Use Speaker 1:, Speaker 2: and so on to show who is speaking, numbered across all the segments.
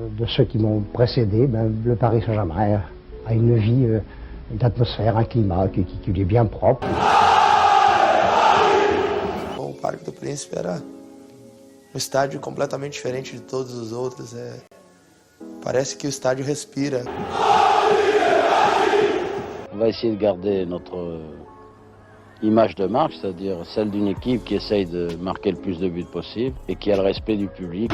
Speaker 1: de ceux qui m'ont précédé, le Paris Saint-Germain a une vie, une atmosphère, un climat qui lui est bien propre.
Speaker 2: O Parque do Príncipe era um estádio completamente diferente de todos os outros. Parece que o estádio respira.
Speaker 3: On va essayer de garder notre image de marque, c'est-à-dire celle d'une équipe qui essaye de marquer le plus de buts possible et qui a le respect du public.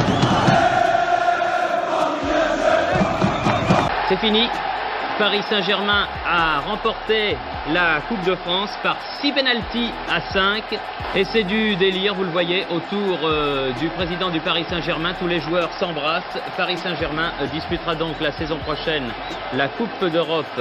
Speaker 4: C'est fini. Paris Saint-Germain a remporté la Coupe de France par 6 pénaltys à 5. Et c'est du délire, vous le voyez, autour du président du Paris Saint-Germain. Tous les joueurs s'embrassent. Paris Saint-Germain disputera donc la saison prochaine la Coupe d'Europe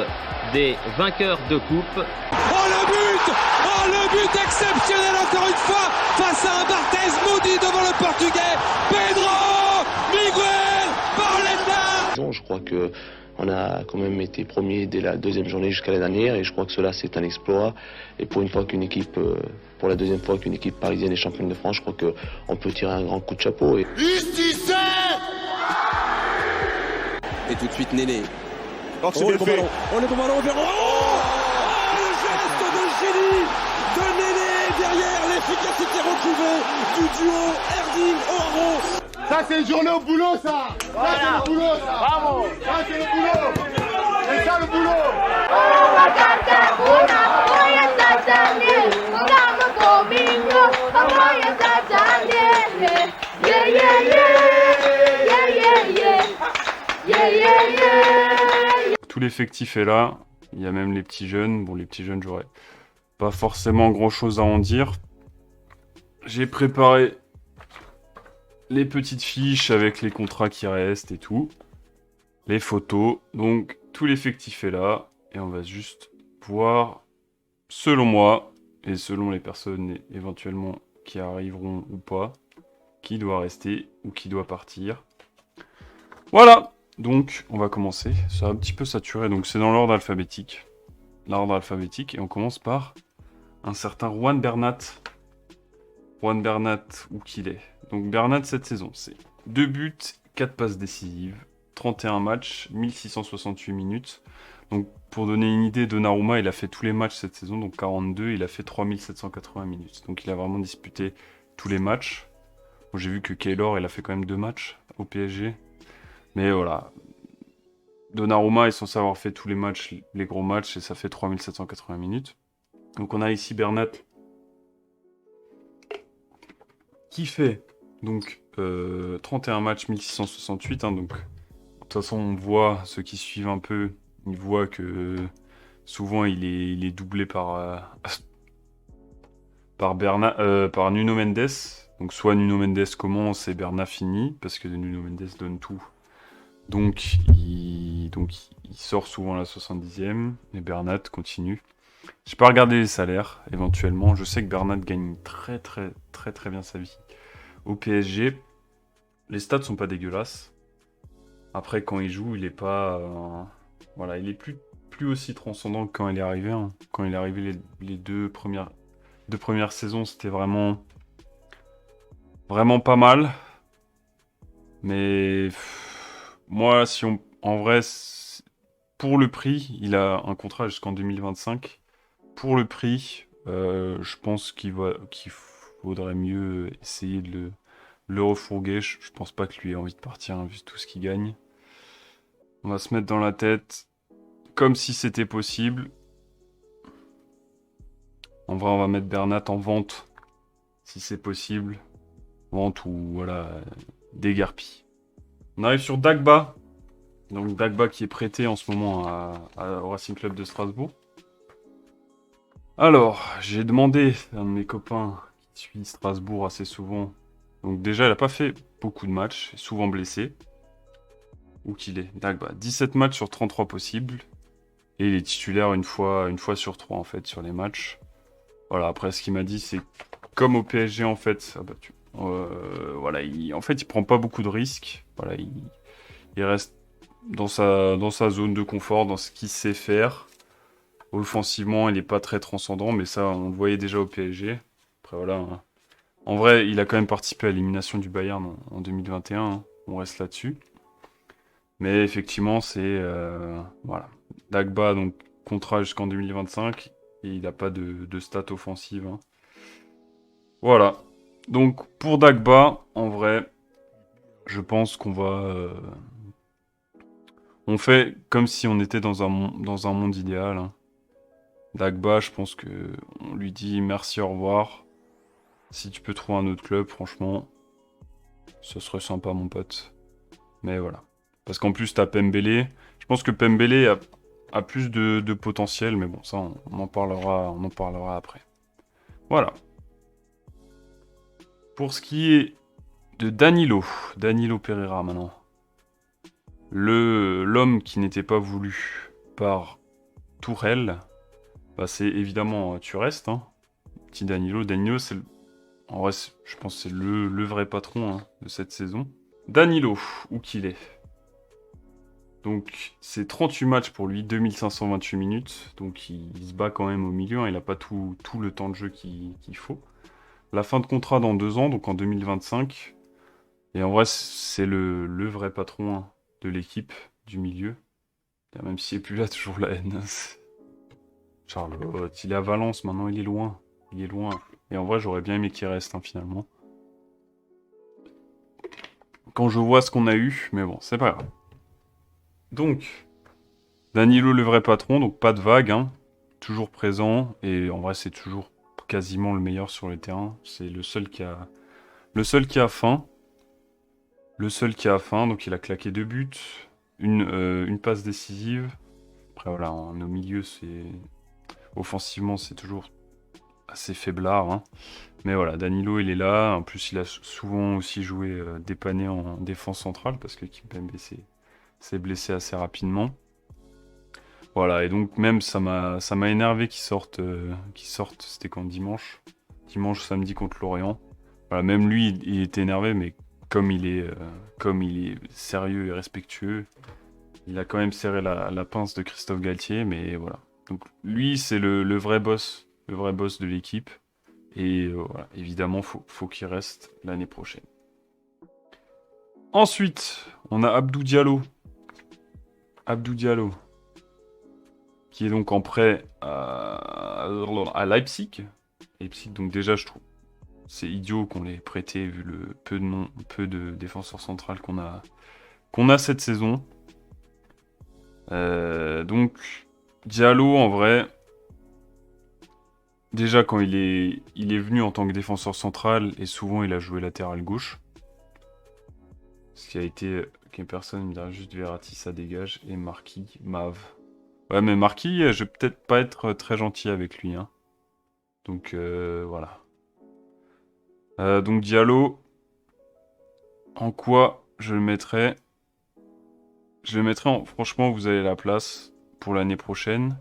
Speaker 4: des vainqueurs de coupe.
Speaker 5: Oh le but! Oh le but exceptionnel encore une fois face à un Barthez maudit devant le Portugais. Pedro Miguel Pauleta.
Speaker 6: Je crois que on a quand même été premier dès la deuxième journée jusqu'à la dernière et je crois que cela c'est un exploit. Et pour une fois qu'une équipe, pour la deuxième fois qu'une équipe parisienne est championne de France, je crois qu'on peut tirer un grand coup de chapeau.
Speaker 5: Et tout de suite Néné. Oh, le bon ballon. Oh le bon ballon vers... Oh le geste de génie de Néné derrière l'efficacité retrouvée du duo Erding-Oro.
Speaker 7: Ça c'est une journée au boulot ça. Ça c'est le boulot ça. Bravo. Ça c'est le boulot. C'est ça le boulot.
Speaker 8: Tout l'effectif est là. Il y a même les petits jeunes. Bon, les petits jeunes, j'aurais pas forcément grand chose à en dire. J'ai préparé les petites fiches avec les contrats qui restent et tout. Les photos. Donc, tout l'effectif est là. Et on va juste voir, selon moi, et selon les personnes éventuellement qui arriveront ou pas, qui doit rester ou qui doit partir. Voilà! Donc, on va commencer. C'est un petit peu saturé, donc c'est dans l'ordre alphabétique. L'ordre alphabétique, et on commence par un certain Juan Bernat. Juan Bernat, où qu'il est. Donc Bernat, cette saison, c'est 2 buts, 4 passes décisives, 31 matchs, 1668 minutes. Donc pour donner une idée, Donnarumma, il a fait tous les matchs cette saison, donc 42, il a fait 3780 minutes. Donc il a vraiment disputé tous les matchs. Bon, j'ai vu que Keylor, il a fait quand même 2 matchs au PSG. Mais voilà, Donnarumma est censé avoir fait tous les matchs, les gros matchs, et ça fait 3780 minutes. Donc on a ici Bernat qui fait donc 31 matchs, 1668. Donc de toute façon, on voit, ceux qui suivent un peu, ils voient que souvent il est doublé par par Nuno Mendes. Donc soit Nuno Mendes commence et Bernat finit, parce que Nuno Mendes donne tout. Donc il sort souvent à la 70e, et Bernat continue. J'ai pas regardé les salaires, éventuellement. Je sais que Bernat gagne très bien sa vie au PSG. Les stats sont pas dégueulasses. Après, quand il joue, il est pas... voilà, il est plus aussi transcendant que quand il est arrivé. Hein. Quand il est arrivé, les deux premières saisons, c'était vraiment pas mal. Mais moi, en vrai, pour le prix, il a un contrat jusqu'en 2025. Pour le prix, je pense qu'il faudrait mieux essayer de le refourguer. Je pense pas que lui ait envie de partir, hein, vu tout ce qu'il gagne. On va se mettre dans la tête comme si c'était possible. En vrai, on va mettre Bernat en vente, si c'est possible. Vente ou, voilà, déguerpis. On arrive sur Dagba. Donc Dagba qui est prêté en ce moment au Racing Club de Strasbourg. Alors, j'ai demandé à un de mes copains qui suit Strasbourg assez souvent. Donc déjà, il n'a pas fait beaucoup de matchs, souvent blessé. Où qu'il est, Dagba. 17 matchs sur 33 possibles. Et il est titulaire une fois sur 3 en fait sur les matchs. Voilà, après ce qu'il m'a dit, c'est comme au PSG en fait. Voilà, en fait, il prend pas beaucoup de risques. Voilà, il reste dans sa zone de confort, dans ce qu'il sait faire. Offensivement, il n'est pas très transcendant, mais ça, on le voyait déjà au PSG. Après, voilà. Hein. En vrai, il a quand même participé à l'élimination du Bayern en 2021. Hein. On reste là-dessus. Mais effectivement, c'est... voilà. Dagba, donc, contrat jusqu'en 2025. Et il n'a pas de stats offensives. Hein. Voilà. Donc, pour Dagba, en vrai, je pense qu'on va... on fait comme si on était dans un monde idéal. Hein. Dagba, je pense que on lui dit merci, au revoir. Si tu peux trouver un autre club, franchement, ce serait sympa, mon pote. Mais voilà. Parce qu'en plus, t'as Pembele. Je pense que Pembele a plus de potentiel, mais bon, ça, on en parlera après. Voilà. Pour ce qui est de Danilo Pereira maintenant. L'homme qui n'était pas voulu par Tourelle, bah c'est évidemment tu restes, hein. Petit Danilo. Danilo, en vrai, je pense que c'est le vrai patron hein, de cette saison. Danilo, où qu'il est. Donc, c'est 38 matchs pour lui, 2528 minutes. Donc, il se bat quand même au milieu. Hein, il n'a pas tout le temps de jeu qu'il faut. La fin de contrat dans 2 ans, donc en 2025. Et en vrai, c'est le vrai patron hein, de l'équipe, du milieu. Même s'il n'est plus là, toujours la haine. Charlotte, il est à Valence, maintenant il est loin. Il est loin. Et en vrai, j'aurais bien aimé qu'il reste, hein, finalement. Quand je vois ce qu'on a eu, mais bon, c'est pas grave. Donc, Danilo, le vrai patron, donc pas de vague, hein. Toujours présent. Et en vrai, c'est toujours quasiment le meilleur sur le terrain. C'est le seul qui a faim. Le seul qui a faim, donc il a claqué 2 buts. Une passe décisive. Après, voilà, au milieu, c'est... Offensivement, c'est toujours assez faiblard. Hein. Mais voilà, Danilo, il est là. En plus, il a souvent aussi joué dépanné en défense centrale parce que Kimpembe s'est blessé assez rapidement. Voilà, et donc même ça m'a énervé qu'ils sortent, c'était quand dimanche, samedi contre Lorient. Voilà, même lui, il était énervé, mais comme il est sérieux et respectueux, il a quand même serré la pince de Christophe Galtier, mais voilà. Donc lui, c'est le vrai boss de l'équipe. Et voilà, évidemment, faut qu'il reste l'année prochaine. Ensuite, on a Abdou Diallo. Qui est donc en prêt à Leipzig. Leipzig, donc déjà, je trouve c'est idiot qu'on l'ait prêté vu le peu de défenseurs centrales qu'on a cette saison. Donc, Diallo, en vrai, déjà quand il est venu en tant que défenseur central, et souvent il a joué latéral gauche. Ce qui a été... qu'une personne me dirait juste Verratti, ça dégage, et Marquis, Mav. Ouais, mais Marquis, je vais peut-être pas être très gentil avec lui. Hein. Donc, voilà. Donc, Diallo, en quoi je le mettrais? Je le mettrais en... Franchement, vous avez la place pour l'année prochaine.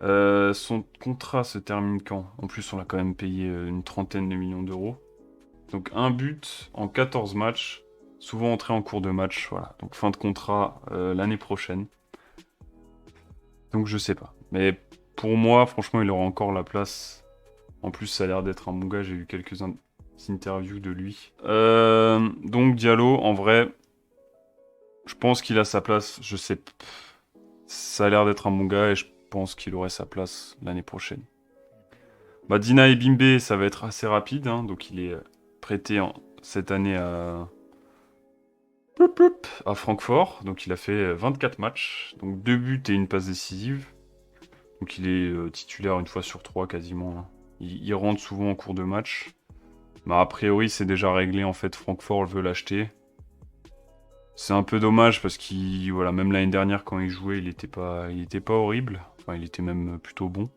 Speaker 8: Son contrat se termine quand? En plus, on l'a quand même payé une 30aine de millions d'euros. Donc, 1 but en 14 matchs. Souvent entré en cours de match. Voilà. Donc, fin de contrat l'année prochaine. Donc je sais pas. Mais pour moi, franchement, il aura encore la place. En plus, ça a l'air d'être un bon gars. J'ai eu quelques interviews de lui. Donc Diallo, en vrai, je pense qu'il a sa place. Je sais. Ça a l'air d'être un bon gars et je pense qu'il aurait sa place l'année prochaine. Bah, Dina Ebimbe, ça va être assez rapide. Hein, donc il est prêté cette année à Francfort, donc il a fait 24 matchs, donc 2 buts et une passe décisive. Donc il est titulaire une fois sur 3 quasiment. Hein. Il rentre souvent en cours de match. Mais a priori c'est déjà réglé en fait, Francfort veut l'acheter. C'est un peu dommage parce qu'il voilà, même l'année dernière quand il jouait, il était pas horrible. Enfin, il était même plutôt bon.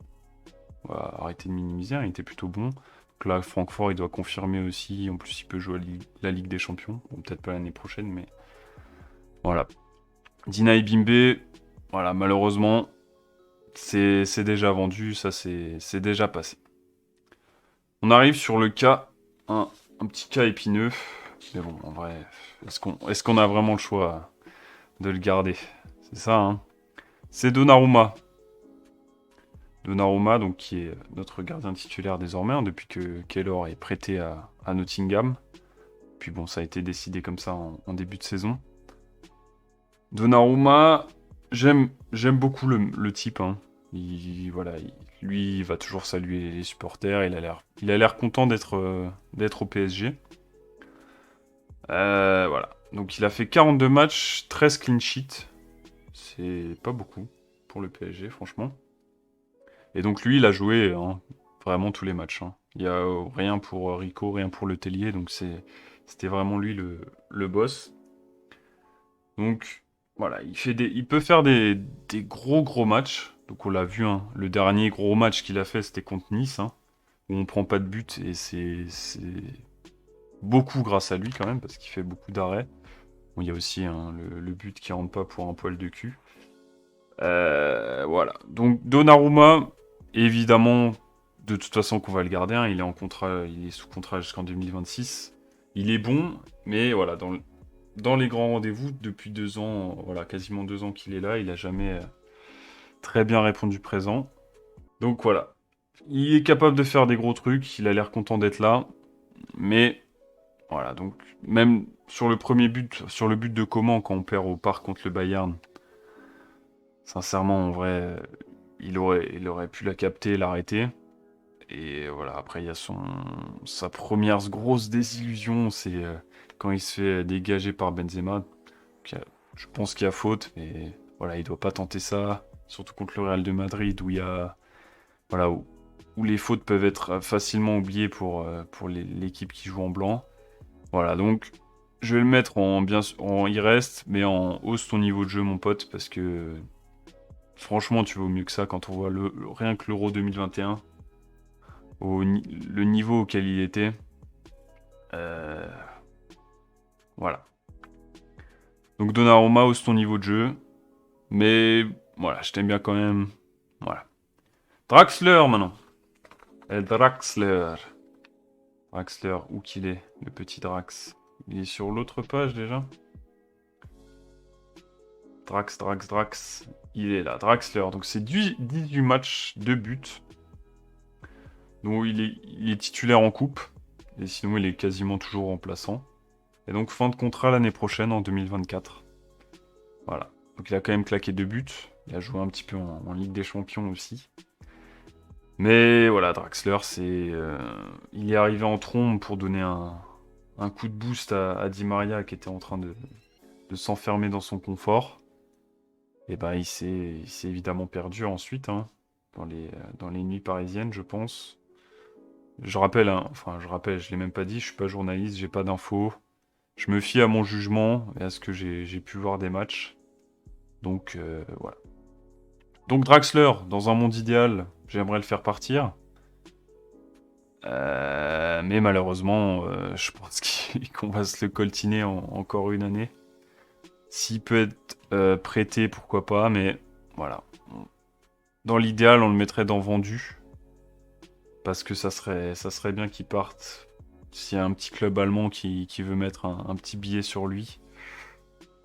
Speaker 8: Voilà, arrêtez de minimiser, il était plutôt bon. Donc là, Francfort, il doit confirmer aussi. En plus, il peut jouer la Ligue des Champions. Bon, peut-être pas l'année prochaine, mais... Voilà. Dina Ebimbe, voilà, malheureusement, c'est déjà vendu. Ça, c'est déjà passé. On arrive sur le cas... Un petit cas épineux. Mais bon, en vrai, est-ce qu'on a vraiment le choix de le garder? C'est ça, hein. C'est Donnarumma. Donnarumma, donc, qui est notre gardien titulaire désormais, hein, depuis que Keylor est prêté à Nottingham. Puis bon, ça a été décidé comme ça en début de saison. Donnarumma, j'aime beaucoup le type. Hein. Lui, il va toujours saluer les supporters. Il a l'air content d'être au PSG. Voilà. Donc il a fait 42 matchs, 13 clean sheets. C'est pas beaucoup pour le PSG, franchement. Et donc lui, il a joué hein, vraiment tous les matchs. Hein. Il n'y a rien pour Rico, rien pour Le Tellier. Donc c'était vraiment lui le boss. Donc voilà, il peut faire des gros matchs. Donc on l'a vu, hein, le dernier gros match qu'il a fait, c'était contre Nice, hein, où on prend pas de but et c'est beaucoup grâce à lui quand même, parce qu'il fait beaucoup d'arrêts. Bon, il y a aussi hein, le but qui rentre pas pour un poil de cul. Voilà. Donc Donnarumma, évidemment, de toute façon qu'on va le garder. Hein, il est sous contrat jusqu'en 2026. Il est bon, mais voilà, dans les grands rendez-vous, depuis 2 ans, voilà, quasiment 2 ans qu'il est là, il a jamais très bien répondu présent. Donc voilà. Il est capable de faire des gros trucs, il a l'air content d'être là, mais voilà, donc même sur le premier but, sur le but de Coman quand on perd au parc contre le Bayern, sincèrement, en vrai, il aurait pu la capter et l'arrêter. Et voilà, après, il y a sa première grosse désillusion, c'est quand il se fait dégager par Benzema. Je pense qu'il y a faute, mais voilà, il doit pas tenter ça. Surtout contre le Real de Madrid, où il y a, voilà, où les fautes peuvent être facilement oubliées pour l'équipe qui joue en blanc. Voilà, donc je vais le mettre il reste, mais en hausse ton niveau de jeu, mon pote, parce que franchement, tu vaux mieux que ça quand on voit rien que l'Euro 2021. Le niveau auquel il était. Voilà. Donc Donnarumma hausse ton niveau de jeu. Mais voilà, je t'aime bien quand même. Voilà. Draxler maintenant. Draxler. Draxler, où qu'il est, le petit Drax. Il est sur l'autre page déjà. Drax. Il est là, Draxler. Donc c'est 18 matchs, 2 buts. Donc il est titulaire en coupe. Et sinon il est quasiment toujours remplaçant. Et donc fin de contrat l'année prochaine, en 2024. Voilà. Donc il a quand même claqué 2 buts. Il a joué un petit peu en Ligue des Champions aussi. Mais voilà, Draxler, il est arrivé en trombe pour donner un coup de boost à Di Maria qui était en train de s'enfermer dans son confort. Et ben il s'est évidemment perdu ensuite, hein, dans les nuits parisiennes, je pense. Je rappelle, je l'ai même pas dit, je suis pas journaliste, j'ai pas d'infos. Je me fie à mon jugement et à ce que j'ai pu voir des matchs. Donc voilà. Donc Draxler, dans un monde idéal, j'aimerais le faire partir. Mais malheureusement, je pense qu'on va se le coltiner encore une année. S'il peut être prêté, pourquoi pas, mais voilà. Dans l'idéal, on le mettrait dans vendu. Parce que ça serait bien qu'il parte. S'il y a un petit club allemand qui veut mettre un petit billet sur lui,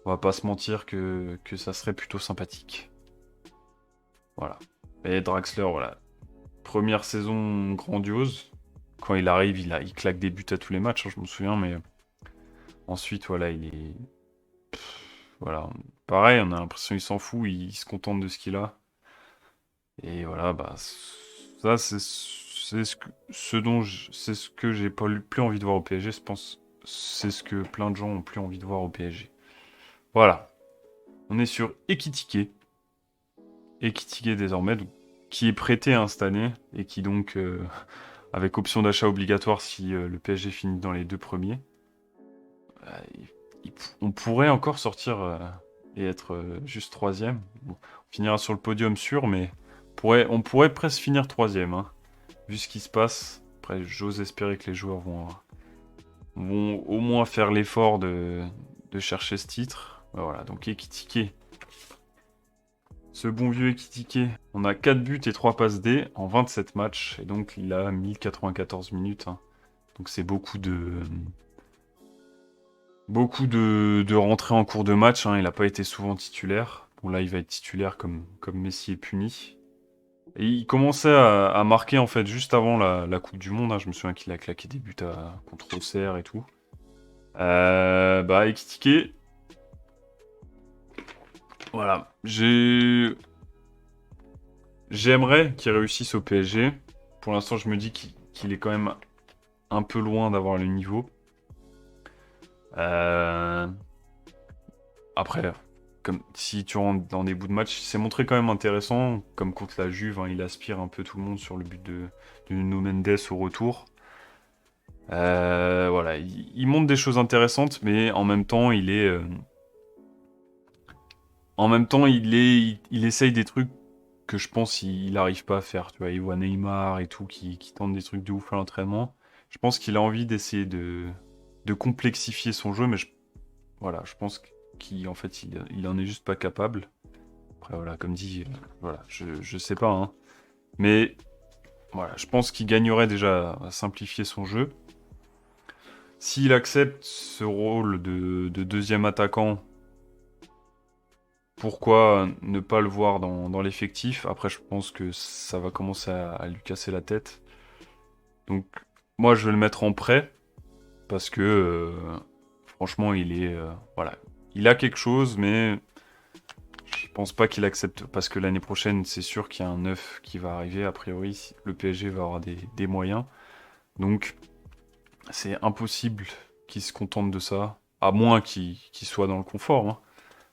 Speaker 8: on va pas se mentir que ça serait plutôt sympathique. Voilà. Et Draxler, voilà. Première saison grandiose. Quand il arrive, il claque des buts à tous les matchs, hein, je me souviens, mais ensuite, voilà, il est... voilà. Pareil, on a l'impression qu'il s'en fout, il se contente de ce qu'il a. Et voilà, bah... ça, c'est ce que j'ai plus envie de voir au PSG, je pense. C'est ce que plein de gens ont plus envie de voir au PSG. Voilà. On est sur Ekitike. Ekitike désormais, qui est prêté cette année, et qui donc, avec option d'achat obligatoire si le PSG finit dans les 2 premiers, on pourrait encore sortir et être juste 3e. Bon, on finira sur le podium sûr, mais on pourrait presque finir 3e, hein, vu ce qui se passe. Après, j'ose espérer que les joueurs vont au moins faire l'effort de chercher ce titre. Voilà, donc Ekitike. Ce bon vieux Ekitike, on a 4 buts et 3 passes D en 27 matchs, et donc il a 1094 minutes. Hein. Donc c'est beaucoup de rentrées en cours de match, hein. Il n'a pas été souvent titulaire. Bon là il va être titulaire comme Messi est puni. Et il commençait à marquer en fait juste avant la Coupe du Monde. Hein. Je me souviens qu'il a claqué des buts contre Auxerre et tout. Ekitike... Voilà. J'aimerais qu'il réussisse au PSG. Pour l'instant, je me dis qu'il est quand même un peu loin d'avoir le niveau. Après, comme si tu rentres dans des bouts de match, c'est montré quand même intéressant. Comme contre la Juve, hein, il aspire un peu tout le monde sur le but de Nuno Mendes au retour. Voilà, il montre des choses intéressantes, mais en même temps, il essaye des trucs que je pense il n'arrive pas à faire. Tu vois, il voit Neymar et tout qui tente des trucs de ouf à l'entraînement. Je pense qu'il a envie d'essayer de complexifier son jeu, mais je pense qu'en fait, il en est juste pas capable. Après, voilà, comme dit, voilà, je sais pas, hein. Mais voilà, je pense qu'il gagnerait déjà à simplifier son jeu. S'il accepte ce rôle de deuxième attaquant, pourquoi ne pas le voir dans l'effectif? Après, je pense que ça va commencer à lui casser la tête. Donc, moi, je vais le mettre en prêt, parce que, franchement, voilà. Il a quelque chose, mais je pense pas qu'il accepte, parce que l'année prochaine, c'est sûr qu'il y a un neuf qui va arriver. A priori, le PSG va avoir des moyens. Donc, c'est impossible qu'il se contente de ça, à moins qu'il soit dans le confort, hein.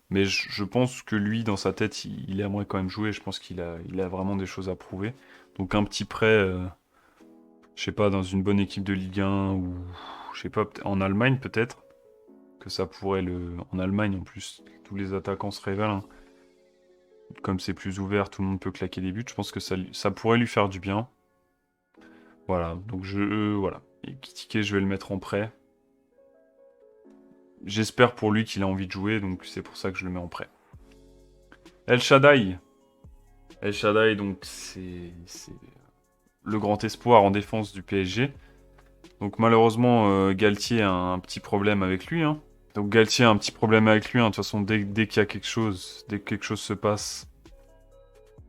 Speaker 8: Mais je pense que lui, dans sa tête, il aimerait quand même jouer. Je pense qu'il a vraiment des choses à prouver. Donc un petit prêt, je sais pas, dans une bonne équipe de Ligue 1 ou je sais pas, en Allemagne peut-être. Que ça pourrait En Allemagne en plus, tous les attaquants se révèlent, hein. Comme c'est plus ouvert, tout le monde peut claquer des buts. Je pense que ça pourrait lui faire du bien. Voilà, donc voilà. Et Kitike, je vais le mettre en prêt. J'espère pour lui qu'il a envie de jouer, donc c'est pour ça que je le mets en prêt. El Shaddai. El Shaddai, donc c'est le grand espoir en défense du PSG. Donc malheureusement, Galtier a un petit problème avec lui, hein. Donc Galtier a un petit problème avec lui, hein. De toute façon, dès qu'il y a quelque chose, dès que quelque chose se passe,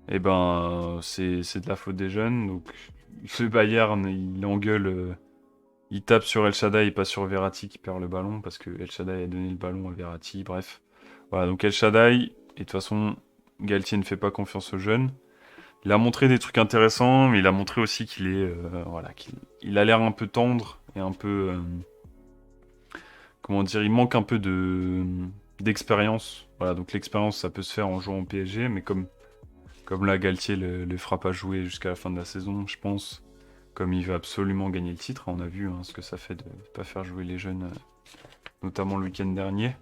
Speaker 8: eh ben c'est de la faute des jeunes. Donc le Bayern, il engueule... Il tape sur El Shaddai et pas sur Verratti qui perd le ballon parce que El Shaddai a donné le ballon à Verratti. Bref. Voilà, donc El Shaddai, et de toute façon, Galtier ne fait pas confiance aux jeunes. Il a montré des trucs intéressants, mais il a montré aussi qu'il qu'il a l'air un peu tendre et un peu... comment dire, il manque un peu d'expérience. Voilà, donc l'expérience, ça peut se faire en jouant au PSG, mais comme là, Galtier le fera pas jouer jusqu'à la fin de la saison, je pense... Comme il veut absolument gagner le titre, on a vu ce que ça fait de ne pas faire jouer les jeunes, notamment le week-end dernier.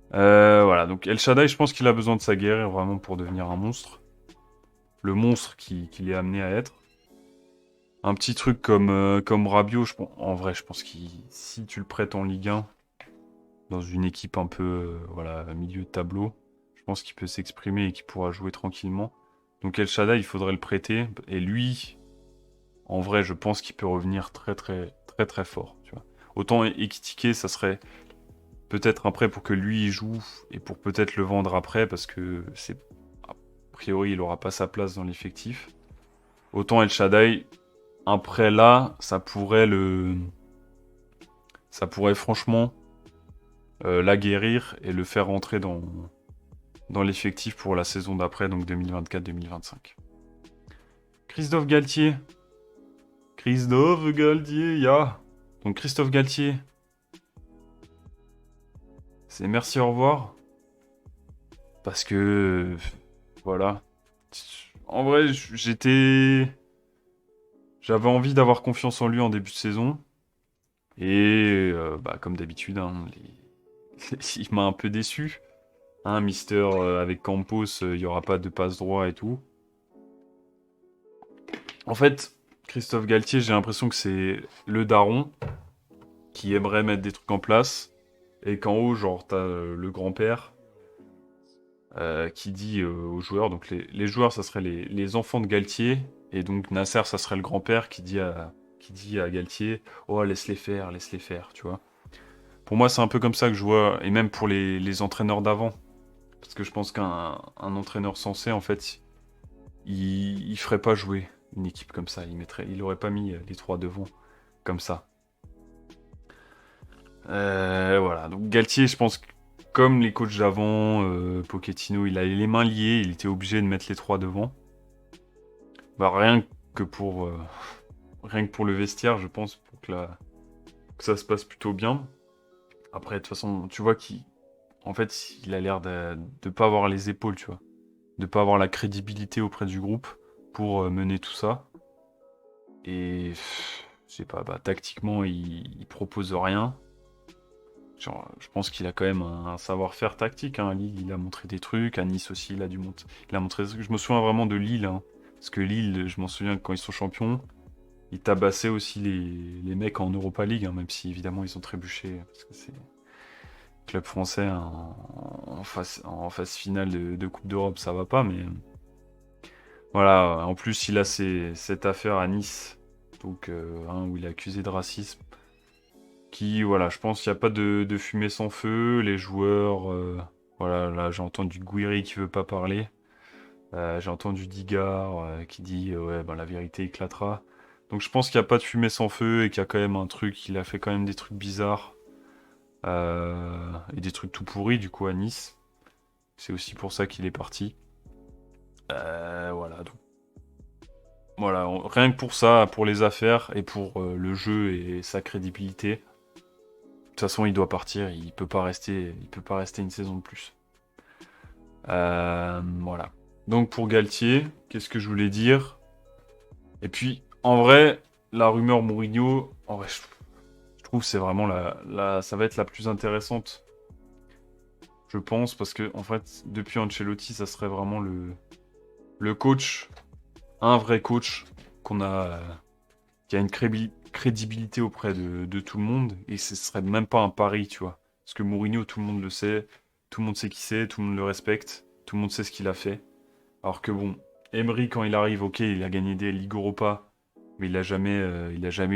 Speaker 8: Voilà, donc El Shaddai, je pense qu'il a besoin de sa guerre vraiment pour devenir un monstre. Le monstre qu'il est amené à être. Un petit truc comme Rabiot, en vrai, je pense que si tu le prêtes en Ligue 1, dans une équipe un peu milieu de tableau, je pense qu'il peut s'exprimer et qu'il pourra jouer tranquillement. Donc El Shaddai, il faudrait le prêter, et lui... En vrai, je pense qu'il peut revenir très très très très fort. Tu vois. Autant Ekitike, ça serait peut-être un prêt pour que lui il joue et pour peut-être le vendre après parce que a priori il n'aura pas sa place dans l'effectif. Autant El Shaddai, un prêt là, ça pourrait franchement l'aguerrir et le faire rentrer dans l'effectif pour la saison d'après, donc 2024-2025. Christophe Galtier, ya. Donc Christophe Galtier. C'est merci, au revoir. Parce que... voilà. En vrai, j'avais envie d'avoir confiance en lui en début de saison. Et comme d'habitude, hein, il m'a un peu déçu. Hein, Mister, avec Campos, il n'y aura pas de passe droit et tout. En fait... Christophe Galtier, j'ai l'impression que c'est le daron qui aimerait mettre des trucs en place et qu'en haut, genre, t'as le grand-père qui dit aux joueurs, donc les joueurs, ça serait les enfants de Galtier, et donc Nasser, ça serait le grand-père qui dit à Galtier, oh, laisse-les faire, tu vois. Pour moi, c'est un peu comme ça que je vois, et même pour les entraîneurs d'avant, parce que je pense qu'un entraîneur sensé, en fait, il ferait pas jouer une équipe comme ça, il aurait pas mis les trois devant comme ça. Voilà, donc Galtier, je pense comme les coachs d'avant, Pochettino, il a les mains liées, il était obligé de mettre les 3 devant. Bah, rien que pour le vestiaire, je pense, pour que ça se passe plutôt bien. Après, de toute façon, tu vois en fait, il a l'air de pas avoir les épaules, tu vois. De pas avoir la crédibilité auprès du groupe pour mener tout ça. Et je sais pas, bah, tactiquement, il propose rien. Genre, je pense qu'il a quand même un savoir-faire tactique. Hein. À Lille, il a montré des trucs. À Nice aussi, il a montré des trucs. Je me souviens vraiment de Lille. Hein. Parce que Lille, je m'en souviens quand ils sont champions, ils tabassaient aussi les mecs en Europa League. Hein, même si évidemment ils ont trébuché. Parce que c'est club français en phase finale de Coupe d'Europe, ça va pas. Mais voilà, en plus, il a cette affaire à Nice. Donc, où il est accusé de racisme. Voilà, je pense qu'il n'y a pas de fumée sans feu. Les joueurs, voilà, là j'ai entendu Guiri qui veut pas parler. J'ai entendu Digard qui dit ouais, ben, la vérité éclatera. Donc je pense qu'il n'y a pas de fumée sans feu et qu'il y a quand même un truc, il a fait quand même des trucs bizarres et des trucs tout pourris du coup à Nice. C'est aussi pour ça qu'il est parti. Voilà, donc. Voilà, rien que pour ça, pour les affaires et pour le jeu et sa crédibilité. De toute façon, il doit partir, il peut pas rester une saison de plus. Voilà. Donc pour Galtier, qu'est-ce que je voulais dire? Et puis, en vrai, la rumeur Mourinho, en vrai, je trouve que c'est vraiment ça va être la plus intéressante. Je pense, parce que en fait, depuis Ancelotti, ça serait vraiment le coach, un vrai coach qui a une crédibilité auprès de tout le monde, et ce serait même pas un pari, tu vois. Parce que Mourinho, tout le monde le sait, tout le monde sait qui c'est, tout le monde le respecte, tout le monde sait ce qu'il a fait. Alors que bon, Emery, quand il arrive, ok, il a gagné des Ligues Europa, mais il a jamais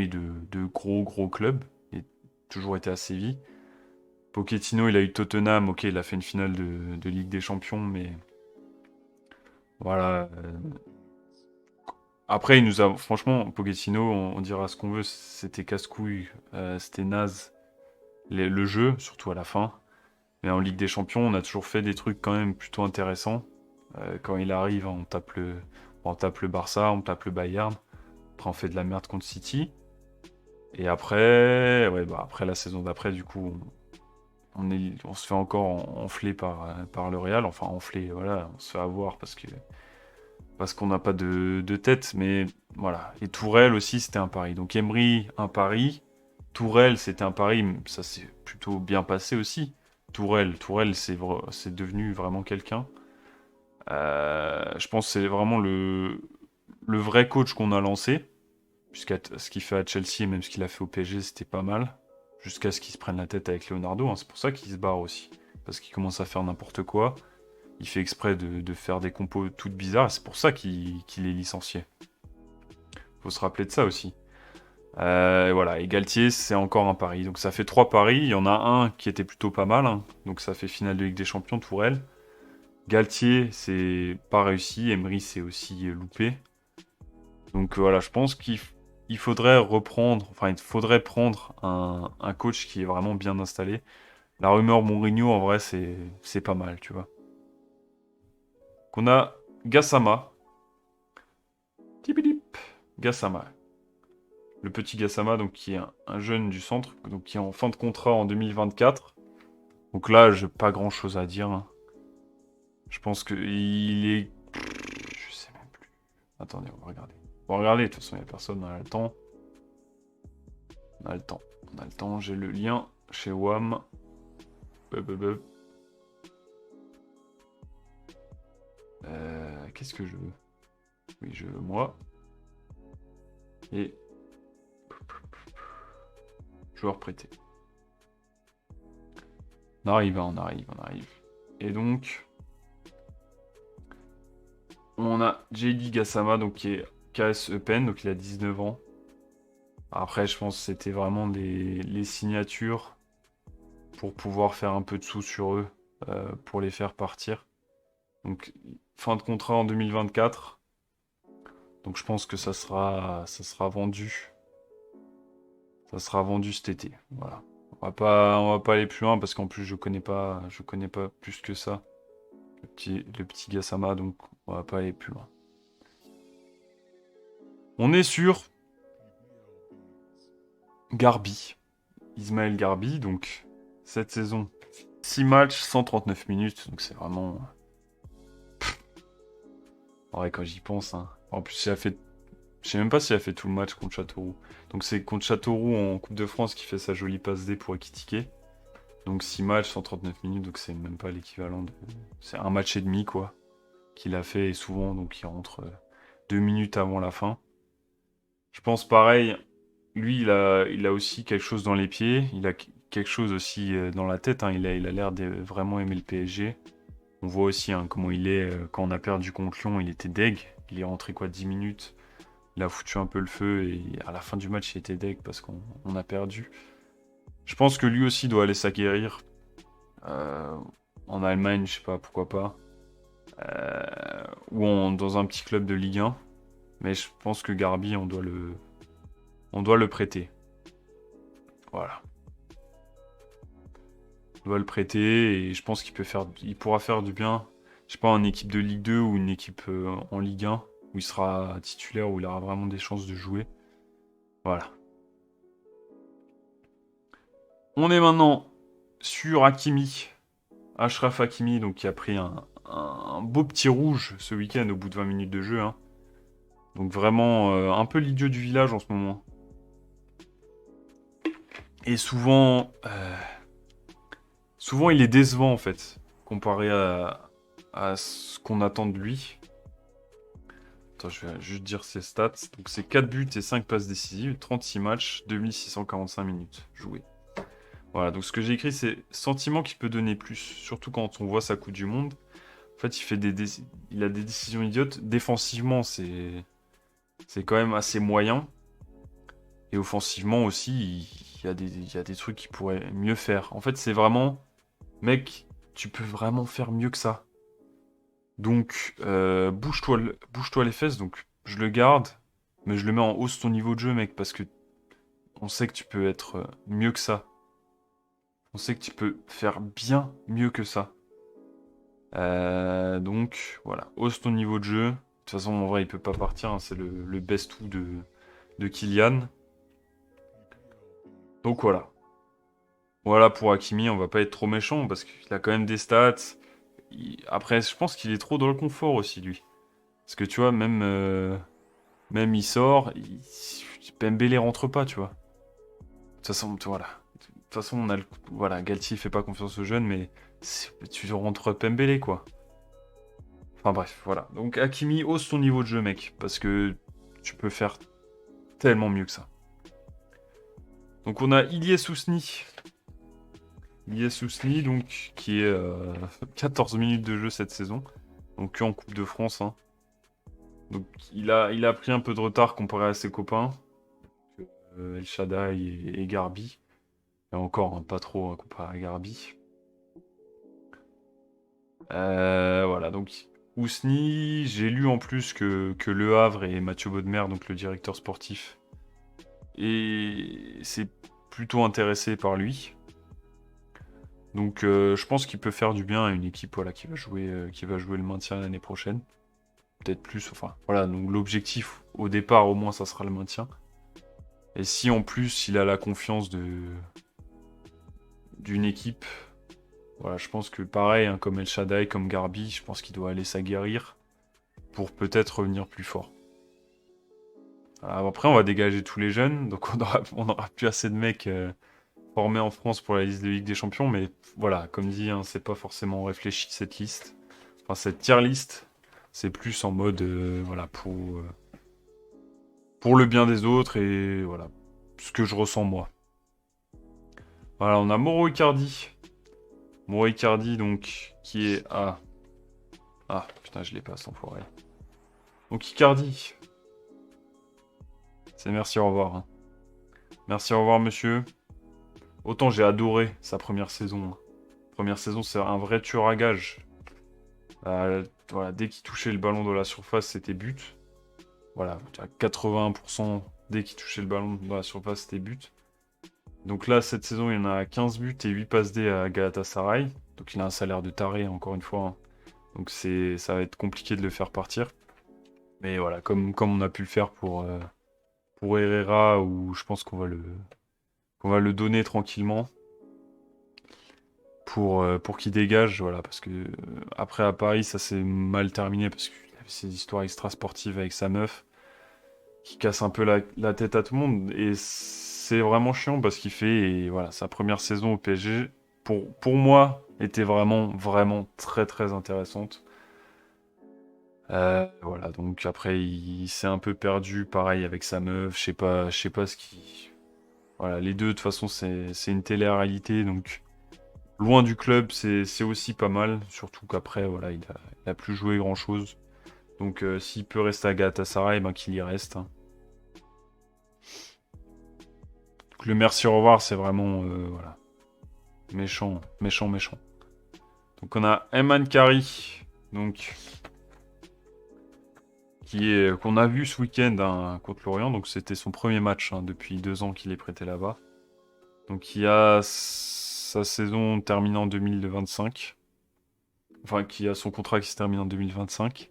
Speaker 8: eu de gros clubs, il a toujours été à Séville. Pochettino, il a eu Tottenham, ok, il a fait une finale de Ligue des Champions, mais voilà. Après, franchement, Pochettino, on dira ce qu'on veut, c'était casse-couille, c'était naze, le jeu, surtout à la fin. Mais en Ligue des Champions, on a toujours fait des trucs quand même plutôt intéressants. Quand il arrive, on tape le Barça, on tape le Bayern. Après, on fait de la merde contre City. Et après, ouais, bah, après la saison d'après, du coup, on se fait encore enfler par le Real. Enfin, enfler, voilà, on se fait avoir parce qu'on n'a pas de tête. Mais voilà. Et Tourelle aussi, c'était un pari. Donc Emery, un pari. Tourelle, c'était un pari. Ça s'est plutôt bien passé aussi. Tourelle, c'est devenu vraiment quelqu'un. Je pense que c'est vraiment le vrai coach qu'on a lancé. Puisque ce qu'il fait à Chelsea et même ce qu'il a fait au PSG, c'était pas mal. Jusqu'à ce qu'il se prenne la tête avec Leonardo. Hein. C'est pour ça qu'il se barre aussi. Parce qu'il commence à faire n'importe quoi. Il fait exprès de faire des compos toutes bizarres. Et c'est pour ça qu'il est licencié. Faut se rappeler de ça aussi. Voilà, et Galtier, c'est encore un pari. Donc ça fait 3 paris. Il y en a un qui était plutôt pas mal. Hein. Donc ça fait finale de Ligue des Champions, Tourelle. Galtier, c'est pas réussi. Emery, c'est aussi loupé. Donc voilà, je pense qu'il faudrait prendre un coach qui est vraiment bien installé. La rumeur Mourinho, en vrai, c'est pas mal, tu vois. Qu'on a Gassama. Tipidip. Gassama. Le petit Gassama, donc, qui est un jeune du centre, donc, qui est en fin de contrat en 2024. Donc là, j'ai pas grand-chose à dire. Hein. Je pense qu'il est... Je sais même plus. Attendez, on va regarder. On va regarder, de toute façon, il n'y a personne, on a le temps. On a le temps, j'ai le lien chez WAM. Qu'est-ce que je veux? Oui, je veux moi. Et... joueur prêté. On arrive. Et donc... on a JD Gassama, donc qui est KS Eupen, donc il a 19 ans. Après, je pense que c'était vraiment les signatures pour pouvoir faire un peu de sous sur eux, pour les faire partir. Donc, fin de contrat en 2024. Donc, je pense que ça sera vendu. Ça sera vendu cet été. Voilà. On va pas aller plus loin parce qu'en plus je connais pas plus que ça. Le petit Gassama, donc on va pas aller plus loin. On est sur Garbi. Ismaël Garbi, donc cette saison, 6 matchs, 139 minutes, donc c'est vraiment... Ouais, quand j'y pense, hein. En plus, je sais même pas s'il a fait tout le match contre Châteauroux. Donc c'est contre Châteauroux en Coupe de France qui fait sa jolie passe D pour Ekitike. Donc 6 matchs, 139 minutes, donc c'est même pas l'équivalent de... C'est un match et demi, quoi, qu'il a fait, et souvent, donc il rentre 2 minutes avant la fin. Je pense pareil, lui, il a aussi quelque chose dans les pieds, il a quelque chose aussi dans la tête, hein. Il a l'air de vraiment aimer le PSG. On voit aussi hein, comment il est, quand on a perdu contre Lyon, il était deg. Il est rentré 10 minutes, il a foutu un peu le feu, et à la fin du match, il était deg parce qu'on a perdu. Je pense que lui aussi doit aller s'aguerrir. En Allemagne, je sais pas, pourquoi pas. Ou dans un petit club de Ligue 1. Mais je pense que Garbi, on doit le prêter. Voilà. On doit le prêter et je pense il pourra faire du bien. Je sais pas, en équipe de Ligue 2 ou une équipe en Ligue 1 où il sera titulaire, où il aura vraiment des chances de jouer. Voilà. On est maintenant sur Hakimi. Achraf Hakimi, donc qui a pris un beau petit rouge ce week-end au bout de 20 minutes de jeu. Hein. Donc vraiment un peu l'idiot du village en ce moment. Et souvent il est décevant en fait, comparé à ce qu'on attend de lui. Attends, je vais juste dire ses stats. Donc c'est 4 buts et 5 passes décisives, 36 matchs, 2645 minutes jouées. Voilà, donc ce que j'ai écrit, c'est sentiment qu'il peut donner plus, surtout quand on voit sa Coupe du Monde. En fait, il a des décisions idiotes. Défensivement, c'est quand même assez moyen. Et offensivement aussi, il y a des trucs qu'il pourrait mieux faire. En fait, c'est vraiment... Mec, tu peux vraiment faire mieux que ça. Donc, bouge-toi les fesses. Donc, je le garde, mais je le mets en hausse ton niveau de jeu, mec, parce que on sait que tu peux être mieux que ça. On sait que tu peux faire bien mieux que ça. Donc, voilà. Hausse ton niveau de jeu. De toute façon, en vrai, il peut pas partir. Hein. C'est le best-ou de Kylian. Donc, voilà. Voilà pour Hakimi. On va pas être trop méchant parce qu'il a quand même des stats. Après, je pense qu'il est trop dans le confort aussi, lui. Parce que, tu vois, même il sort. Pembele rentre pas, tu vois. De toute façon, voilà. De toute façon, voilà, Galtier fait pas confiance aux jeunes, mais tu rentres Pembele, quoi. Enfin bref, voilà. Donc Hakimi, hausse ton niveau de jeu, mec, parce que tu peux faire tellement mieux que ça. Donc on a Ilyes Ousni. Ilyes Ousni, donc, qui est 14 minutes de jeu cette saison. Donc en Coupe de France. Hein. Donc il a pris un peu de retard comparé à ses copains. El Shaddai et Garbi. Et encore pas trop hein, comparé à Garbi. Voilà, donc Ousni, j'ai lu en plus que Le Havre et Mathieu Bodmer, donc le directeur sportif, et c'est plutôt intéressé par lui. Donc je pense qu'il peut faire du bien à une équipe voilà, qui va jouer le maintien l'année prochaine. Peut-être plus, enfin voilà, donc l'objectif au départ au moins ça sera le maintien. Et si en plus il a la confiance d'une équipe, voilà, je pense que pareil, hein, comme El Shaddai, comme Garbi, je pense qu'il doit aller s'aguerrir pour peut-être revenir plus fort. Alors après, on va dégager tous les jeunes, donc on aura plus assez de mecs formés en France pour la liste de Ligue des Champions, mais voilà, comme dit, hein, c'est pas forcément réfléchi cette liste. Enfin, cette tier list, c'est plus en mode, voilà, pour le bien des autres et voilà, ce que je ressens moi. Voilà, on a Mauro Icardi. Mauro Icardi, donc, qui est à... Ah, putain, je l'ai pas, cet enfoiré. Donc, Icardi. C'est merci, au revoir. Hein. Merci, au revoir, monsieur. Autant j'ai adoré sa première saison. Hein. Première saison, c'est un vrai tueur à gage. Voilà, dès qu'il touchait le ballon dans la surface, c'était but. Voilà, à 81%, dès qu'il touchait le ballon dans la surface, c'était but. Donc là, cette saison, il en a 15 buts et 8 passes D à Galatasaray. Donc il a un salaire de taré, encore une fois, hein. Donc ça va être compliqué de le faire partir. Mais voilà, comme on a pu le faire pour Herrera, où je pense qu'on va le donner tranquillement pour qu'il dégage, voilà, parce que après à Paris, ça s'est mal terminé parce qu'il avait ces histoires extra-sportives avec sa meuf qui casse un peu la tête à tout le monde. Et c'est vraiment chiant parce qu'il fait, et voilà, sa première saison au PSG, pour moi, était vraiment, vraiment très, très intéressante. Voilà, donc après, il s'est un peu perdu, pareil, avec sa meuf, je sais pas ce qui... Voilà, les deux, de toute façon, c'est une télé-réalité, donc loin du club, c'est aussi pas mal, surtout qu'après, voilà, il a plus joué grand-chose. Donc s'il peut rester à Galatasaray, ben qu'il y reste, hein. Donc, le merci au revoir, c'est vraiment, voilà, méchant, méchant, méchant. Donc on a Emman Kari, donc... qu'on a vu ce week-end, hein, contre Lorient. Donc c'était son premier match, hein, depuis 2 ans qu'il est prêté là-bas. Donc il a sa saison terminée en 2025. Enfin, qui a son contrat qui se termine en 2025.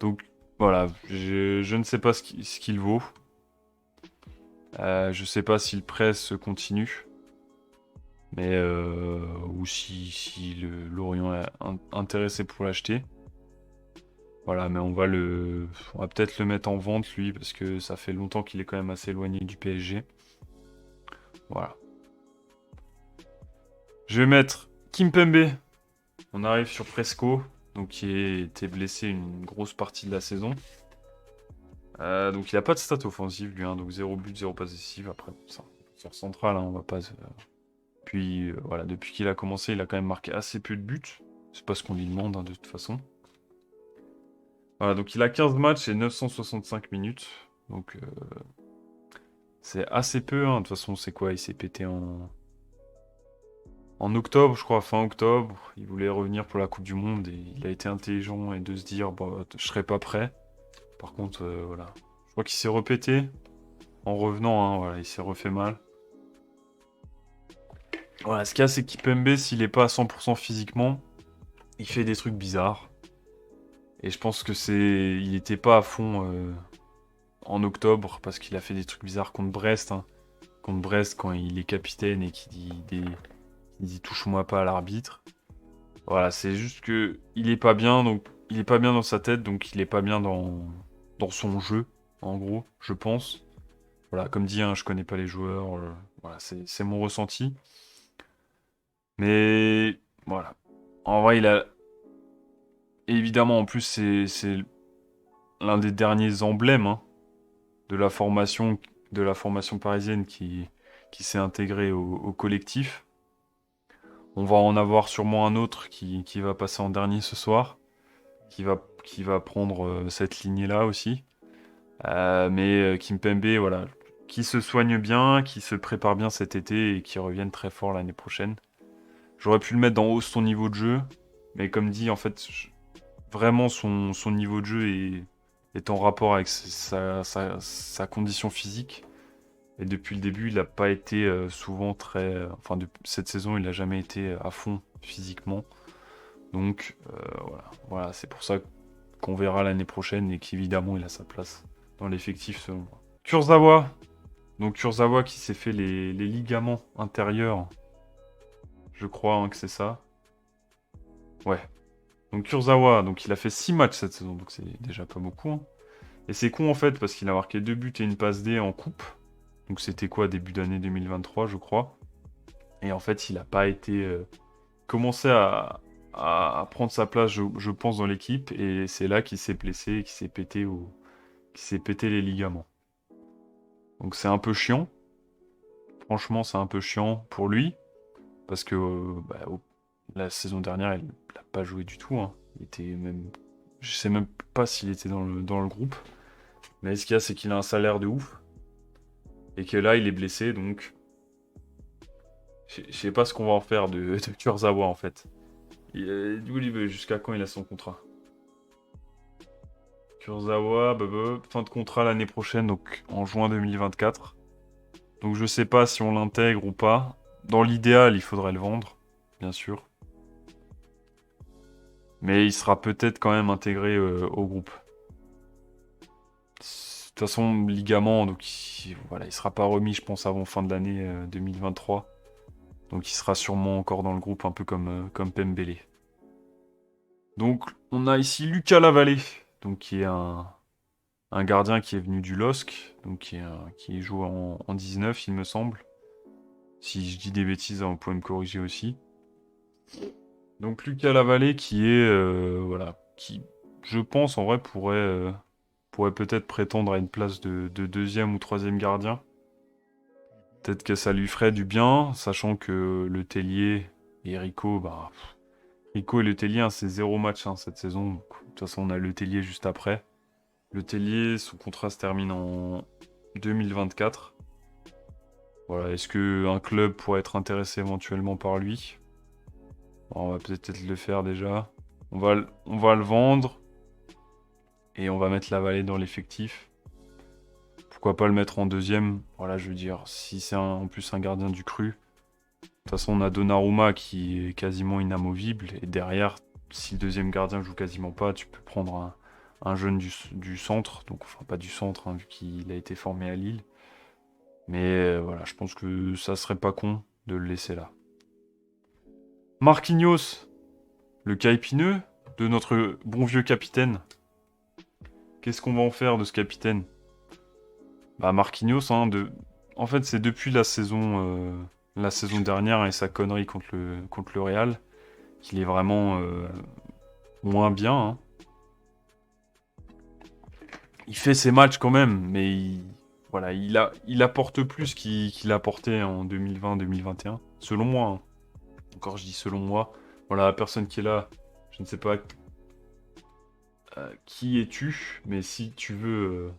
Speaker 8: Donc voilà, je ne sais pas ce qu'il vaut. Je sais pas si le prêt se continue. Mais ou si le Lorient est intéressé pour l'acheter. Voilà, mais on va peut-être le mettre en vente, lui, parce que ça fait longtemps qu'il est quand même assez éloigné du PSG. Voilà. Je vais mettre Kimpembe. On arrive sur Presco, donc qui a été blessé une grosse partie de la saison. Donc il n'a pas de stats offensives, lui, hein, donc 0 but, 0 passe décisive. Après, ça, sur central, hein, on va pas... Puis, voilà, depuis qu'il a commencé, il a quand même marqué assez peu de buts. C'est pas ce qu'on lui demande, hein, de toute façon. Voilà, donc il a 15 matchs et 965 minutes. Donc c'est assez peu, hein. De toute façon, c'est quoi? Il s'est pété en octobre, je crois, fin octobre. Il voulait revenir pour la Coupe du Monde et il a été intelligent et de se dire, bah, je serai pas prêt. Par contre, voilà. Je crois qu'il s'est repété en revenant, hein, voilà, il s'est refait mal. Voilà, ce qu'il y a, c'est qu'Ipembe, s'il est pas à 100% physiquement, il fait des trucs bizarres. Et je pense que il était pas à fond en octobre parce qu'il a fait des trucs bizarres contre Brest, hein. Contre Brest, quand il est capitaine et qu'il dit touche-moi pas à l'arbitre. Voilà, c'est juste que il est pas bien, donc il est pas bien dans sa tête, donc il est pas bien dans son jeu, en gros, je pense. Voilà, comme dit, hein, je connais pas les joueurs, voilà, c'est mon ressenti. Mais voilà. En vrai, il a... Évidemment, en plus, c'est l'un des derniers emblèmes, hein, de la formation parisienne qui s'est intégré au collectif. On va en avoir sûrement un autre qui va passer en dernier ce soir, qui va prendre cette lignée-là aussi. Mais Kimpembe, voilà, qui se soigne bien, qui se prépare bien cet été et qui revienne très fort l'année prochaine. J'aurais pu le mettre dans hausse son niveau de jeu, mais comme dit, en fait, vraiment son niveau de jeu est en rapport avec sa condition physique. Et depuis le début, il n'a pas été souvent très... Enfin, cette saison, il n'a jamais été à fond physiquement. Donc, voilà, c'est pour ça qu'on verra l'année prochaine et qu'évidemment, il a sa place dans l'effectif selon moi. Kurzawa. Donc, Kurzawa qui s'est fait les ligaments intérieurs. Je crois, hein, que c'est ça. Ouais. Donc, Kurzawa, donc il a fait 6 matchs cette saison, donc c'est déjà pas beaucoup, hein. Et c'est con en fait, parce qu'il a marqué 2 buts et une passe D en coupe. Donc c'était quoi, début d'année 2023, je crois. Et en fait, il n'a pas été... commencé à prendre sa place, je pense, dans l'équipe. Et c'est là qu'il s'est blessé et qu'il s'est pété les ligaments. Donc c'est un peu chiant. Franchement, c'est un peu chiant pour lui. Parce que la saison dernière, il n'a pas joué du tout, hein. Il était même... Je sais même pas s'il était dans le groupe. Mais ce qu'il y a, c'est qu'il a un salaire de ouf. Et que là, il est blessé, donc... Je sais pas ce qu'on va en faire de Kurzawa, en fait. Jusqu'à quand il a son contrat? Kurzawa, fin de contrat l'année prochaine, donc en juin 2024. Donc je sais pas si on l'intègre ou pas. Dans l'idéal, il faudrait le vendre, bien sûr. Mais il sera peut-être quand même intégré au groupe. De toute façon, ligament, donc voilà, il sera pas remis, je pense, avant fin de l'année 2023. Donc il sera sûrement encore dans le groupe, un peu comme Pembele. Donc on a ici Lucas Lavallée, donc qui est un gardien qui est venu du LOSC, donc qui joue en 19, il me semble. Si je dis des bêtises, vous pouvez me corriger aussi. Donc Lucas Lavallée qui est, voilà, qui, je pense, en vrai, pourrait peut-être prétendre à une place de deuxième ou troisième gardien. Peut-être que ça lui ferait du bien, sachant que Le Tellier et Rico, Rico et Le Tellier, hein, c'est 0 match cette saison. Donc, de toute façon, on a Le Tellier juste après. Le Tellier, son contrat se termine en 2024. Voilà, est-ce qu'un club pourrait être intéressé éventuellement par lui? On va peut-être le faire déjà. On va le vendre. Et on va mettre Lavallée dans l'effectif. Pourquoi pas le mettre en deuxième? Voilà, je veux dire, si c'est en plus un gardien du cru. De toute façon, on a Donnarumma qui est quasiment inamovible. Et derrière, si le deuxième gardien joue quasiment pas, tu peux prendre un jeune du centre. Donc, enfin, pas du centre, hein, vu qu'il a été formé à Lille. Mais voilà, je pense que ça serait pas con de le laisser là. Marquinhos, le cas épineux de notre bon vieux capitaine. Qu'est-ce qu'on va en faire de ce capitaine? Marquinhos, hein, en fait, c'est depuis la saison dernière et sa connerie contre le Real qu'il est vraiment moins bien. Hein. Il fait ses matchs quand même, mais il apporte plus qu'il apportait en 2020-2021, selon moi. Hein. Encore, je dis selon moi. Voilà, la personne qui est là, je ne sais pas qui es-tu, mais si tu veux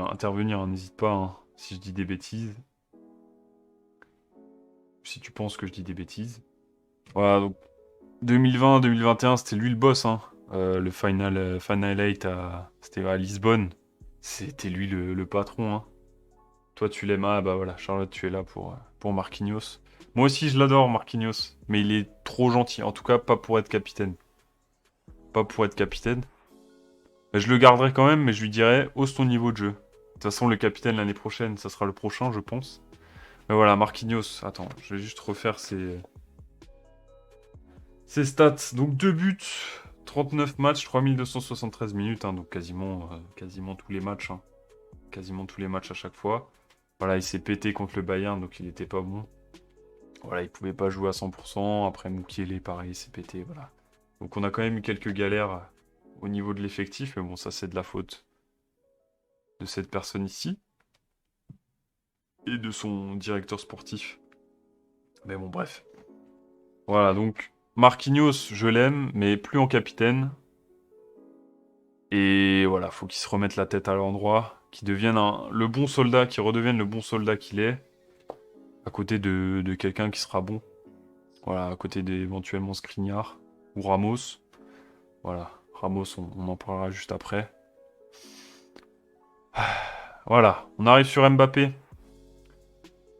Speaker 8: intervenir, hein, n'hésite pas, hein, si je dis des bêtises. Si tu penses que je dis des bêtises. Voilà, donc 2020-2021, c'était lui le boss. Hein. Le Final 8, c'était à Lisbonne. C'était lui le patron. Hein. Toi, tu l'aimes. Ah bah voilà, Charlotte, tu es là pour Marquinhos. Moi aussi, je l'adore, Marquinhos. Mais il est trop gentil. En tout cas, pas pour être capitaine. Pas pour être capitaine. Je le garderai quand même, mais je lui dirais, hausse ton niveau de jeu. De toute façon, le capitaine l'année prochaine, ça sera le prochain, je pense. Mais voilà, Marquinhos. Attends, je vais juste refaire ses stats. Donc 2 buts, 39 matchs, 3273 minutes. Hein, donc quasiment tous les matchs. Hein. Quasiment tous les matchs à chaque fois. Voilà, il s'est pété contre le Bayern, donc il n'était pas bon. Voilà, il pouvait pas jouer à 100%. Après, Mukiele, pareil, il s'est pété. Voilà. Donc on a quand même eu quelques galères au niveau de l'effectif. Mais bon, ça, c'est de la faute de cette personne ici. Et de son directeur sportif. Mais bon, bref. Voilà, donc Marquinhos, je l'aime, mais plus en capitaine. Et voilà, faut qu'il se remette la tête à l'endroit, qu'il devienne le bon soldat, qu'il redevienne le bon soldat qu'il est, à côté de quelqu'un qui sera bon. Voilà, à côté d'éventuellement Skriniar ou Ramos. Voilà, Ramos, on en parlera juste après. Voilà, on arrive sur Mbappé.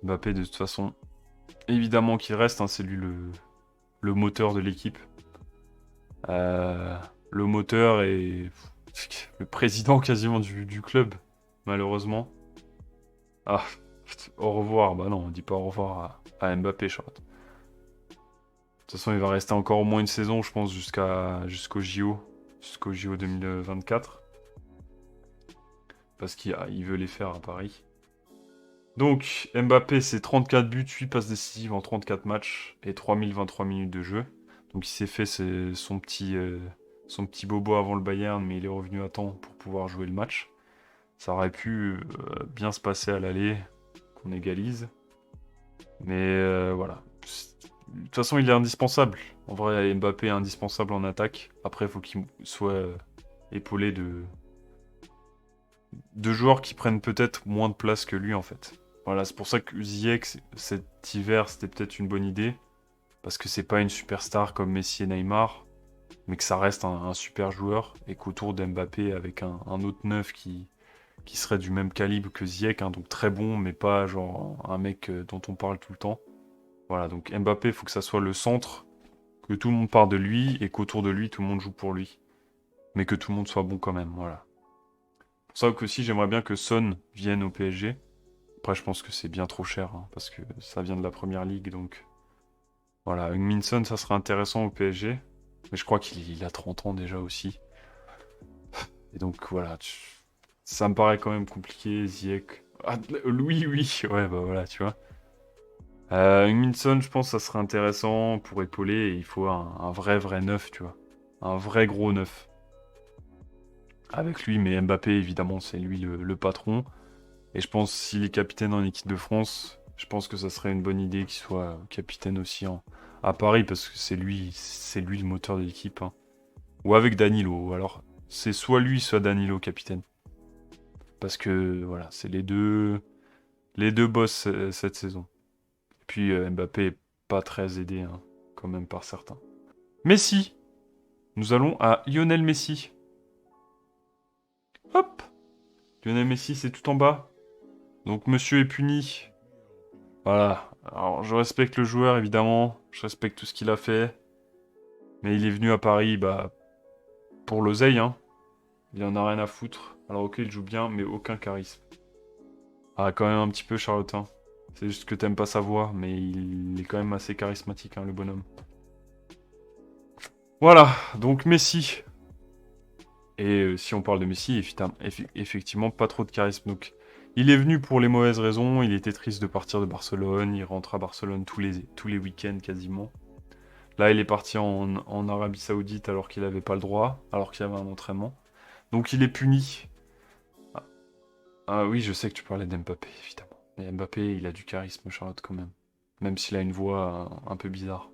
Speaker 8: Mbappé, de toute façon, évidemment qu'il reste, hein, c'est lui le moteur de l'équipe. Le moteur et le président quasiment du club, malheureusement. Ah, au revoir. Bah non, on dit pas au revoir à Mbappé, Charlotte. De toute façon, il va rester encore au moins une saison, je pense, jusqu'au JO 2024. Parce qu'il veut les faire à Paris. Donc, Mbappé, c'est 34 buts, 8 passes décisives en 34 matchs et 3023 minutes de jeu. Donc, il s'est fait son petit bobo avant le Bayern, mais il est revenu à temps pour pouvoir jouer le match. Ça aurait pu bien se passer à l'aller, qu'on égalise. Mais voilà. De toute façon, il est indispensable. En vrai, Mbappé est indispensable en attaque. Après, il faut qu'il soit épaulé de joueurs qui prennent peut-être moins de place que lui, en fait. Voilà, c'est pour ça que Ziyech, cet hiver, c'était peut-être une bonne idée. Parce que c'est pas une superstar comme Messi et Neymar, mais que ça reste un super joueur. Et qu'autour d'Mbappé, avec un autre neuf qui qui serait du même calibre que Ziyech, hein, donc très bon, mais pas genre un mec dont on parle tout le temps. Voilà, donc Mbappé, il faut que ça soit le centre, que tout le monde part de lui, et qu'autour de lui, tout le monde joue pour lui. Mais que tout le monde soit bon quand même, voilà. Pour ça que aussi, j'aimerais bien que Son vienne au PSG. Après, je pense que c'est bien trop cher, hein, parce que ça vient de la première ligue, donc... Voilà, Heung-min Son, ça serait intéressant au PSG. Mais je crois qu'il a 30 ans déjà aussi. Et donc, voilà, ça me paraît quand même compliqué, Ziyech... Ah, oui, ouais, bah voilà, tu vois. Heung-min Son, je pense que ça serait intéressant pour épauler, et il faut un vrai neuf, tu vois. Un vrai gros neuf. Avec lui, mais Mbappé, évidemment, c'est lui le patron. Et je pense s'il est capitaine en équipe de France, je pense que ça serait une bonne idée qu'il soit capitaine aussi à Paris, parce que c'est lui le moteur de l'équipe, hein. Ou avec Danilo, alors c'est soit lui, soit Danilo capitaine. Parce que voilà, c'est les deux boss cette saison. Et puis Mbappé est pas très aidé, hein, quand même par certains. Messi, nous allons à Lionel Messi. Hop, Lionel Messi, c'est tout en bas. Donc monsieur est puni. Voilà. Alors je respecte le joueur évidemment. Je respecte tout ce qu'il a fait. Mais il est venu à Paris pour l'oseille, hein. Il en a rien à foutre. Alors ok, il joue bien, mais aucun charisme. Ah, quand même un petit peu charlotin. C'est juste que t'aimes pas sa voix, mais il est quand même assez charismatique, hein, le bonhomme. Voilà, donc Messi. Et si on parle de Messi, effectivement, pas trop de charisme. Donc, il est venu pour les mauvaises raisons. Il était triste de partir de Barcelone. Il rentre à Barcelone tous les week-ends quasiment. Là, il est parti en Arabie Saoudite alors qu'il n'avait pas le droit, alors qu'il y avait un entraînement. Donc, il est puni. Ah oui, je sais que tu parlais d'Mbappé, évidemment. Mais Mbappé, il a du charisme, Charlotte, quand même. Même s'il a une voix un peu bizarre.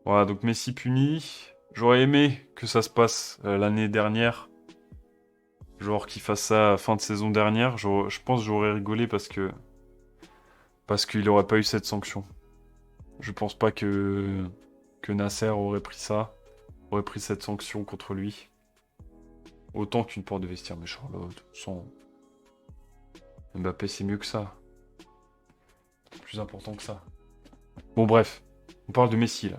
Speaker 8: Voilà, donc Messi puni. J'aurais aimé que ça se passe l'année dernière. Genre qu'il fasse ça fin de saison dernière. Je pense que j'aurais rigolé parce qu'il aurait pas eu cette sanction. Je pense pas que Nasser aurait pris cette sanction contre lui. Autant qu'une porte de vestiaire, mais Charlotte, sans... Mbappé, c'est mieux que ça. C'est plus important que ça. Bon, bref. On parle de Messi, là.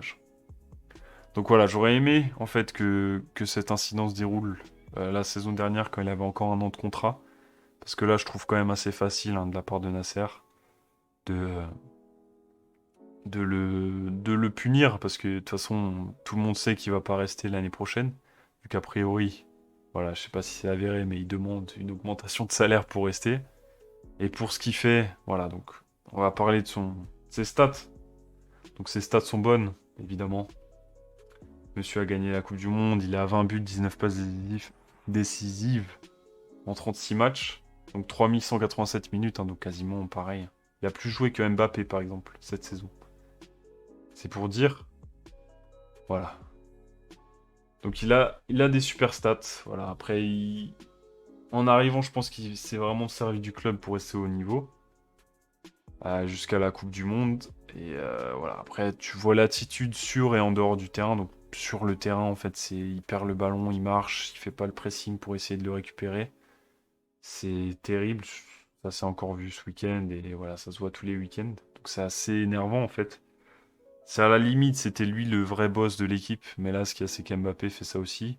Speaker 8: Donc voilà, j'aurais aimé, en fait, que cet incident se déroule la saison dernière, quand il avait encore un an de contrat. Parce que là, je trouve quand même assez facile, hein, de la part de Nasser, de le punir. Parce que, de toute façon, tout le monde sait qu'il va pas rester l'année prochaine. Vu qu'a priori, voilà, je sais pas si c'est avéré, mais il demande une augmentation de salaire pour rester. Et pour ce qu'il fait, voilà, donc on va parler de ses stats. Donc ses stats sont bonnes, évidemment. Monsieur a gagné la Coupe du Monde, il a 20 buts, 19 passes décisives en 36 matchs. Donc 3187 minutes, hein, donc quasiment pareil. Il a plus joué que Mbappé, par exemple, cette saison. C'est pour dire. Voilà. Donc il a des super stats. Voilà, après, en arrivant, je pense qu'il s'est vraiment servi du club pour rester au niveau. Jusqu'à la Coupe du Monde. Et voilà, après, tu vois l'attitude sur et en dehors du terrain. Donc sur le terrain, en fait, il perd le ballon, il marche, il fait pas le pressing pour essayer de le récupérer. C'est terrible. Ça s'est encore vu ce week-end. Et voilà, ça se voit tous les week-ends. Donc c'est assez énervant, en fait. C'est à la limite, c'était lui le vrai boss de l'équipe. Mais là, ce qu'il y a, c'est qu'Mbappé fait ça aussi.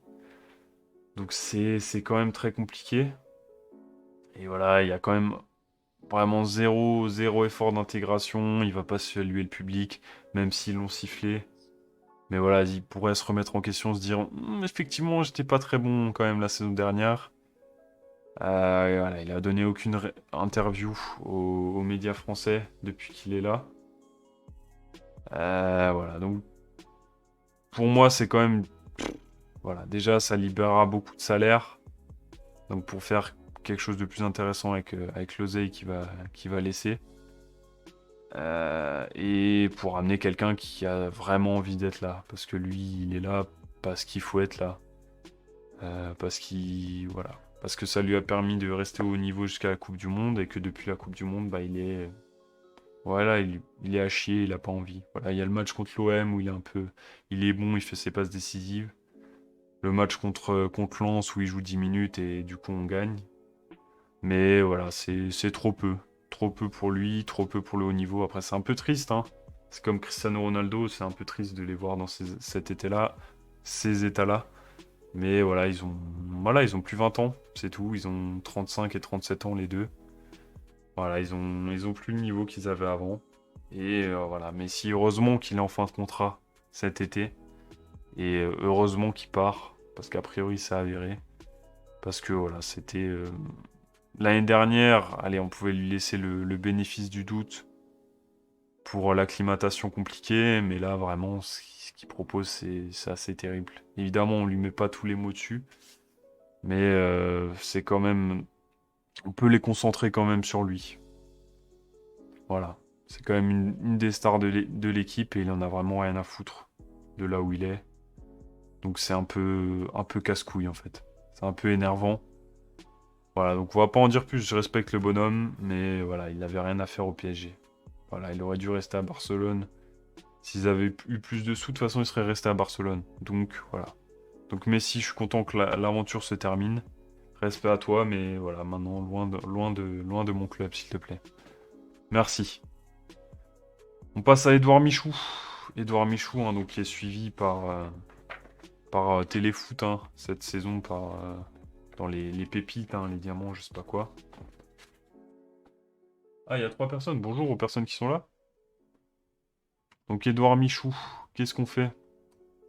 Speaker 8: Donc c'est quand même très compliqué. Et voilà, il y a quand même vraiment zéro effort d'intégration. Il va pas saluer le public, même s'ils l'ont sifflé. Mais voilà, il pourrait se remettre en question, se dire effectivement, j'étais pas très bon quand même la saison dernière. Et voilà, il a donné aucune interview aux médias français depuis qu'il est là. Voilà, donc pour moi, c'est quand même... Voilà, déjà, ça libérera beaucoup de salaire. Donc pour faire quelque chose de plus intéressant avec l'oseille qu'il va laisser. Et pour amener quelqu'un qui a vraiment envie d'être là. Parce que lui, il est là parce qu'il faut être là. Parce que ça lui a permis de rester au haut niveau jusqu'à la Coupe du Monde. Et que depuis la Coupe du Monde, bah, il est... Voilà, il est à chier, il a pas envie. Voilà, il y a le match contre l'OM où il est bon, il fait ses passes décisives. Le match contre Lens où il joue 10 minutes et du coup on gagne. Mais voilà, c'est trop peu. Trop peu pour lui, trop peu pour le haut niveau. Après, c'est un peu triste, hein. C'est comme Cristiano Ronaldo, c'est un peu triste de les voir dans cet été-là, ces états-là. Mais voilà, ils ont plus 20 ans, c'est tout. Ils ont 35 et 37 ans les deux. Voilà, ils ont plus le niveau qu'ils avaient avant. Et voilà, Messi, heureusement qu'il est en fin de contrat cet été. Et heureusement qu'il part, parce qu'a priori, ça a avéré. Parce que voilà, c'était... L'année dernière, allez, on pouvait lui laisser le bénéfice du doute pour l'acclimatation compliquée, mais là, vraiment, ce qu'il propose, c'est assez terrible. Évidemment, on lui met pas tous les mots dessus, mais c'est quand même... On peut les concentrer quand même sur lui. Voilà. C'est quand même une des stars de l'équipe et il en a vraiment rien à foutre de là où il est. Donc c'est un peu casse-couille en fait. C'est un peu énervant. Voilà, donc on va pas en dire plus, je respecte le bonhomme, mais voilà, il n'avait rien à faire au PSG. Voilà, il aurait dû rester à Barcelone. S'ils avaient eu plus de sous, de toute façon, il serait resté à Barcelone. Donc voilà. Donc Messi, je suis content que l'aventure se termine. Respect à toi, mais voilà, maintenant, loin de mon club, s'il te plaît. Merci. On passe à Edouard Michou. Edouard Michou, hein, donc, qui est suivi par Téléfoot, hein, cette saison, dans les pépites, hein, les diamants, je sais pas quoi. Ah, il y a 3 personnes. Bonjour aux personnes qui sont là. Donc Edouard Michou, qu'est-ce qu'on fait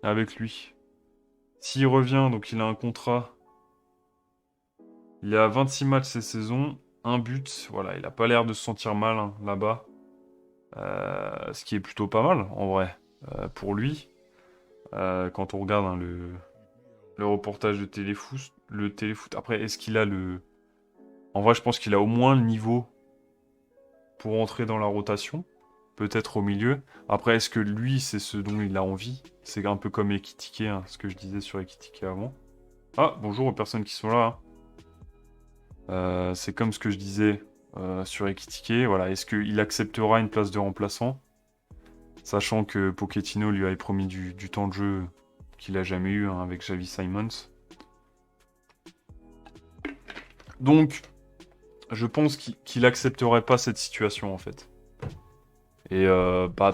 Speaker 8: avec lui? S'il revient, donc il a un contrat. Il a 26 matchs cette saison, un but. Voilà, il a pas l'air de se sentir mal hein, là-bas. Ce qui est plutôt pas mal, en vrai, pour lui. Quand on regarde hein, le reportage de Téléfoot. Après, est-ce qu'il a le... En vrai, je pense qu'il a au moins le niveau pour entrer dans la rotation. Peut-être au milieu. Après, est-ce que lui, c'est ce dont il a envie? C'est un peu comme Ekitike, hein, ce que je disais sur Ekitike avant. Ah, bonjour aux personnes qui sont là. C'est comme ce que je disais sur Ekitike. Voilà, est-ce qu'il acceptera une place de remplaçant? Sachant que Pochettino lui avait promis du temps de jeu qu'il a jamais eu hein, avec Xavi Simons. Donc, je pense qu'il accepterait pas cette situation en fait. Et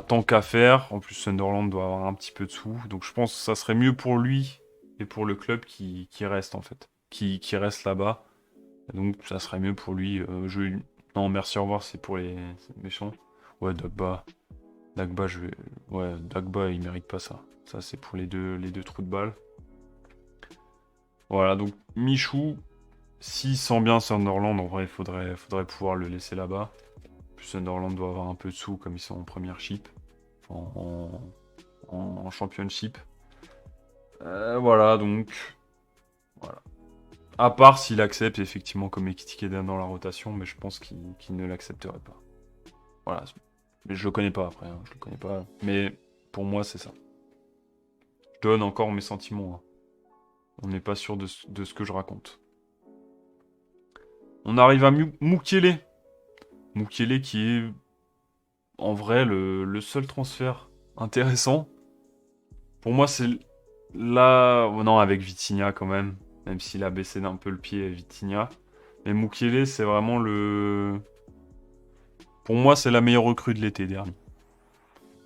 Speaker 8: tant qu'à faire, en plus Sunderland doit avoir un petit peu de sous, donc je pense que ça serait mieux pour lui et pour le club qui reste en fait, qui reste là-bas. Donc ça serait mieux pour lui. Non, merci, au revoir, c'est pour les méchants. Ouais, Dagba, Dagba, il mérite pas ça. Ça c'est pour les deux trous de balle. Voilà, donc Michou, s'il sent bien Sunderland, en vrai, il faudrait pouvoir le laisser là-bas. Sunderland doit avoir un peu de sous comme ils sont en première ship, en championship. Voilà, donc voilà. À part s'il accepte effectivement comme Ekitike dans la rotation, mais je pense qu'il ne l'accepterait pas. Voilà, mais je le connais pas après, hein, je le connais pas. Mais pour moi c'est ça. Je donne encore mes sentiments. Hein. On n'est pas sûr de ce que je raconte. On arrive à Mukiele. Mukiele qui est en vrai le seul transfert intéressant. Pour moi c'est là... Non, avec Vitinha quand même s'il a baissé d'un peu le pied Vitinha. Mais Mukiele c'est vraiment pour moi c'est la meilleure recrue de l'été dernier.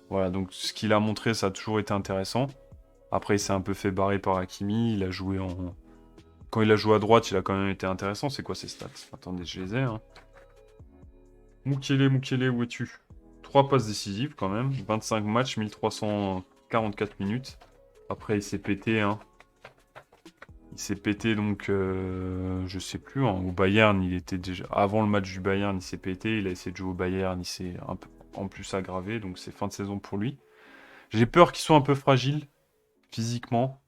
Speaker 8: Voilà, donc ce qu'il a montré ça a toujours été intéressant. Après il s'est un peu fait barrer par Hakimi, il a joué Quand il a joué à droite il a quand même été intéressant. C'est quoi ses stats? Attendez, je les ai hein. Mukiele, où es-tu? 3 passes décisives quand même, 25 matchs, 1344 minutes. Après il s'est pété, hein. Il s'est pété donc, je sais plus, hein. Au Bayern, il était déjà... Avant le match du Bayern, il s'est pété, il a essayé de jouer au Bayern, il s'est un peu en plus aggravé, donc c'est fin de saison pour lui. J'ai peur qu'il soit un peu fragile, physiquement,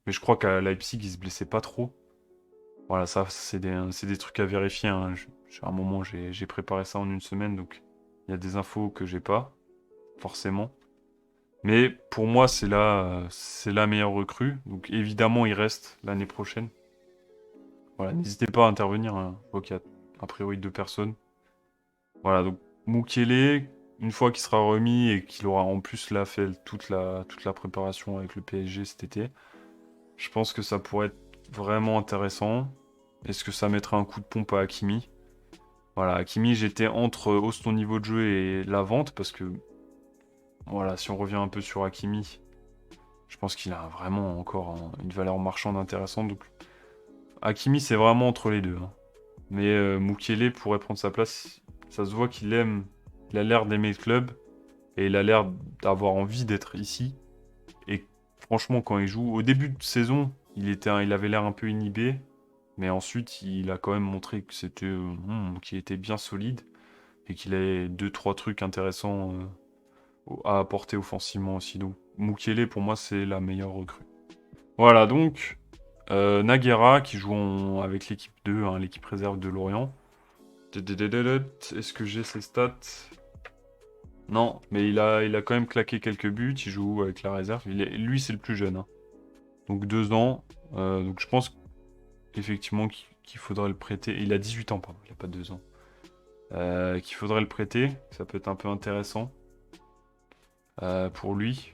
Speaker 8: mais je crois qu'à Leipzig, il se blessait pas trop. Voilà, ça, c'est des trucs à vérifier, hein. À un moment, j'ai préparé ça en une semaine, donc il y a des infos que j'ai pas, forcément. Mais pour moi, c'est la meilleure recrue. Donc évidemment, il reste l'année prochaine. Voilà, n'hésitez pas à intervenir. Hein. Je vois qu'il y a a priori 2 personnes. Voilà, donc Mukiele, une fois qu'il sera remis et qu'il aura en plus là fait toute la préparation avec le PSG cet été, je pense que ça pourrait être vraiment intéressant. Est-ce que ça mettrait un coup de pompe à Hakimi? Voilà, Hakimi, j'étais entre hausse ton niveau de jeu et la vente, parce que, voilà, si on revient un peu sur Hakimi, je pense qu'il a vraiment encore une valeur marchande intéressante. Donc, Hakimi, c'est vraiment entre les deux. Hein. Mais Mukiele pourrait prendre sa place. Ça se voit qu'il aime, il a l'air d'aimer le club, et il a l'air d'avoir envie d'être ici. Et franchement, quand il joue, au début de saison, il avait l'air un peu inhibé. Mais ensuite, il a quand même montré que qu'il était bien solide et qu'il avait 2-3 trucs intéressants à apporter offensivement aussi. Donc, Mukiele, pour moi, c'est la meilleure recrue. Voilà, donc, Naguera qui joue avec l'équipe 2, hein, l'équipe réserve de Lorient. Est-ce que j'ai ses stats? Non, mais il a quand même claqué quelques buts. Il joue avec la réserve. Lui, c'est le plus jeune. Hein. Donc, 2 ans. Donc, je pense effectivement qu'il faudrait le prêter. Il a 18 ans, pardon, il n'a pas 2 ans. Qu'il faudrait le prêter, ça peut être un peu intéressant pour lui.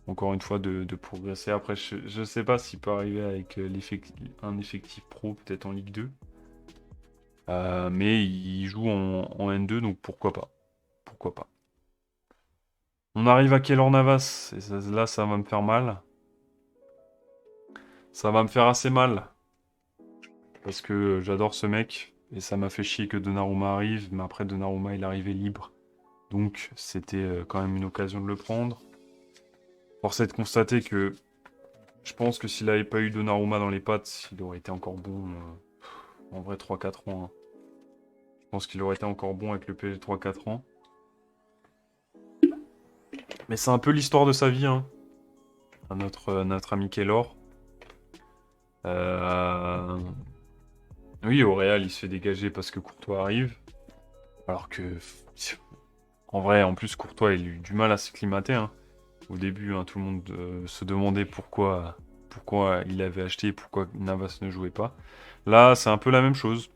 Speaker 8: Encore une fois, de progresser. Après, je ne sais pas s'il peut arriver avec un effectif pro, peut-être en Ligue 2. Mais il joue en N2, donc pourquoi pas. Pourquoi pas. On arrive à Keylor Navas, et là, ça va me faire mal. Ça va me faire assez mal. Parce que j'adore ce mec, et ça m'a fait chier que Donnarumma arrive, mais après Donnarumma il arrivait libre. Donc c'était quand même une occasion de le prendre. Force est de constater que je pense que s'il n'avait pas eu Donnarumma dans les pattes, il aurait été encore bon en vrai 3-4 ans. Hein. Je pense qu'il aurait été encore bon avec le PSG 3-4 ans. Mais c'est un peu l'histoire de sa vie, hein. Notre ami Keylor. Oui, au Real, il se fait dégager parce que Courtois arrive. Alors que, en vrai, en plus, Courtois, il a eu du mal à s'acclimater. Hein. Au début, hein, tout le monde se demandait pourquoi il avait acheté, pourquoi Navas ne jouait pas. Là, c'est un peu la même chose.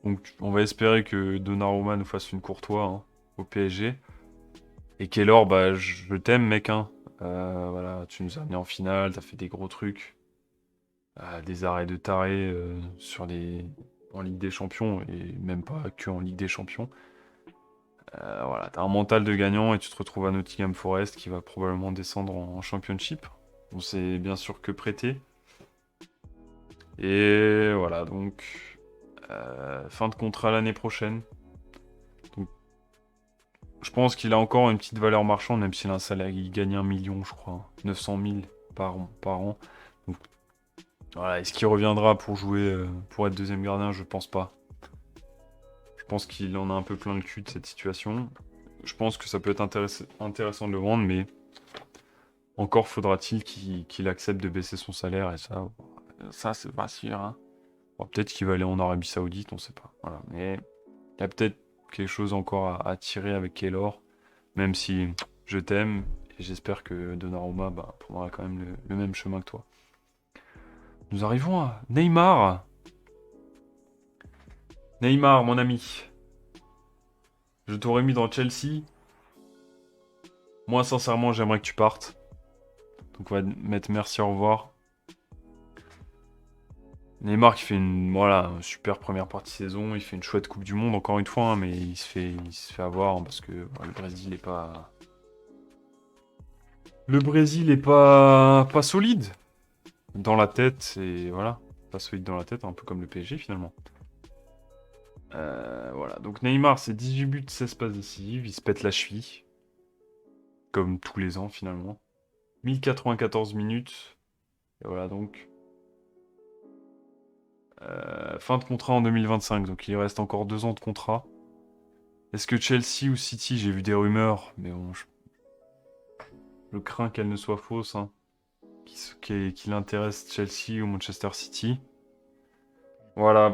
Speaker 8: Donc, on va espérer que Donnarumma nous fasse une Courtois hein, au PSG. Et Keylor, bah, je t'aime, mec. Hein. Voilà, tu nous as amenés en finale, t'as fait des gros trucs. Des arrêts de taré en Ligue des Champions, et même pas que en Ligue des Champions. Voilà, t'as un mental de gagnant et tu te retrouves à Nottingham Forest qui va probablement descendre en Championship. On sait bien sûr que prêter. Et voilà, donc fin de contrat l'année prochaine. Donc, je pense qu'il a encore une petite valeur marchande, même s'il a un salaire, il gagne 1 million, je crois. 900 000 par an. Donc, voilà, est-ce qu'il reviendra pour jouer, pour être deuxième gardien? Je pense pas. Je pense qu'il en a un peu plein le cul de cette situation. Je pense que ça peut être intéressant de le vendre, mais encore faudra-t-il qu'il accepte de baisser son salaire, et ça c'est pas sûr. Hein. Bon, peut-être qu'il va aller en Arabie Saoudite, on sait pas. Voilà. Mais il y a peut-être quelque chose encore à tirer avec Keylor, même si je t'aime, et j'espère que Donnarumma prendra quand même le même chemin que toi. Nous arrivons à Neymar. Neymar, mon ami. Je t'aurais mis dans Chelsea. Moi, sincèrement, j'aimerais que tu partes. Donc, on va mettre merci, au revoir. Neymar qui fait une super première partie de saison. Il fait une chouette Coupe du Monde, encore une fois. Hein, mais il se fait avoir parce que le Brésil n'est pas... Le Brésil n'est pas solide. Dans la tête, et voilà. Pas solide dans la tête, un peu comme le PSG, finalement. Voilà, donc Neymar, c'est 18 buts, 16 passes décisives, il se pète la cheville. Comme tous les ans, finalement. 1094 minutes. Et voilà, donc. Fin de contrat en 2025, donc il reste encore 2 ans de contrat. Est-ce que Chelsea ou City, j'ai vu des rumeurs, mais bon, je crains qu'elles ne soient fausses, hein. Qu'il intéresse Chelsea ou Manchester City. Voilà,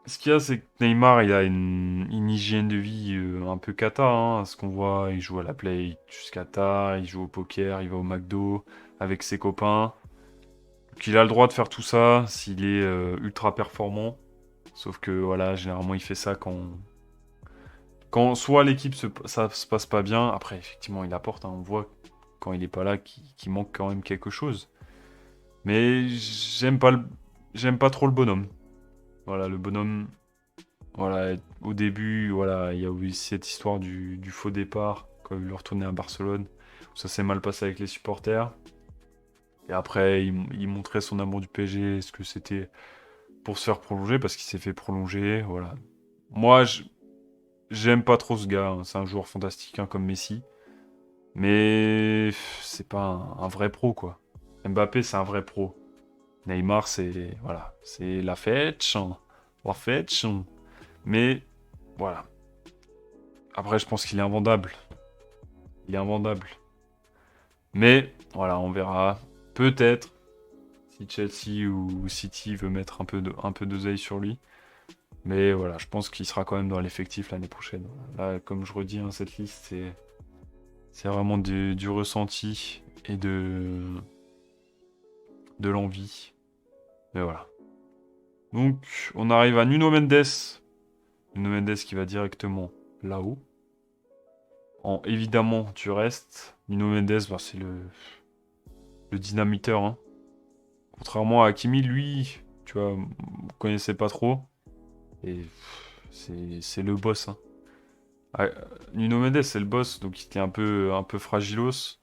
Speaker 8: ce qu'il y a, c'est que Neymar, il a une hygiène de vie un peu cata, hein, ce qu'on voit. Il joue à la play jusqu'à tard, il joue au poker, il va au McDo avec ses copains. Donc il a le droit de faire tout ça s'il est ultra performant. Sauf que voilà, généralement il fait ça quand soit l'équipe ça se passe pas bien. Après, effectivement, il apporte, hein, on voit quand il est pas là qu'il manque quand même quelque chose. Mais j'aime pas trop le bonhomme. Voilà, le bonhomme, Voilà, au début, voilà, il y a eu cette histoire du faux départ quand il est retourné à Barcelone. Ça s'est mal passé avec les supporters. Et après, il montrait son amour du PSG. Est-ce que c'était pour se faire prolonger? Parce qu'il s'est fait prolonger. Voilà. Moi, j'aime pas trop ce gars. Hein. C'est un joueur fantastique, hein, comme Messi. Mais c'est pas un vrai pro, quoi. Mbappé, c'est un vrai pro. Neymar, c'est voilà, c'est la fête, la fête. Mais voilà. Après, je pense qu'il est invendable. Il est invendable. Mais voilà, on verra. Peut-être si Chelsea ou City veut mettre un peu d'oseille sur lui. Mais voilà, je pense qu'il sera quand même dans l'effectif l'année prochaine. Là, comme je redis, hein, cette liste, c'est vraiment du ressenti et de l'envie. Mais voilà. Donc, on arrive à Nuno Mendes. Nuno Mendes qui va directement là-haut. Évidemment, tu restes. Nuno Mendes, bah, c'est le dynamiteur. Hein. Contrairement à Hakimi, lui, tu vois, vous connaissez pas trop. Et c'est le boss. Hein. Ah, Nuno Mendes, c'est le boss, donc il était un peu fragilos.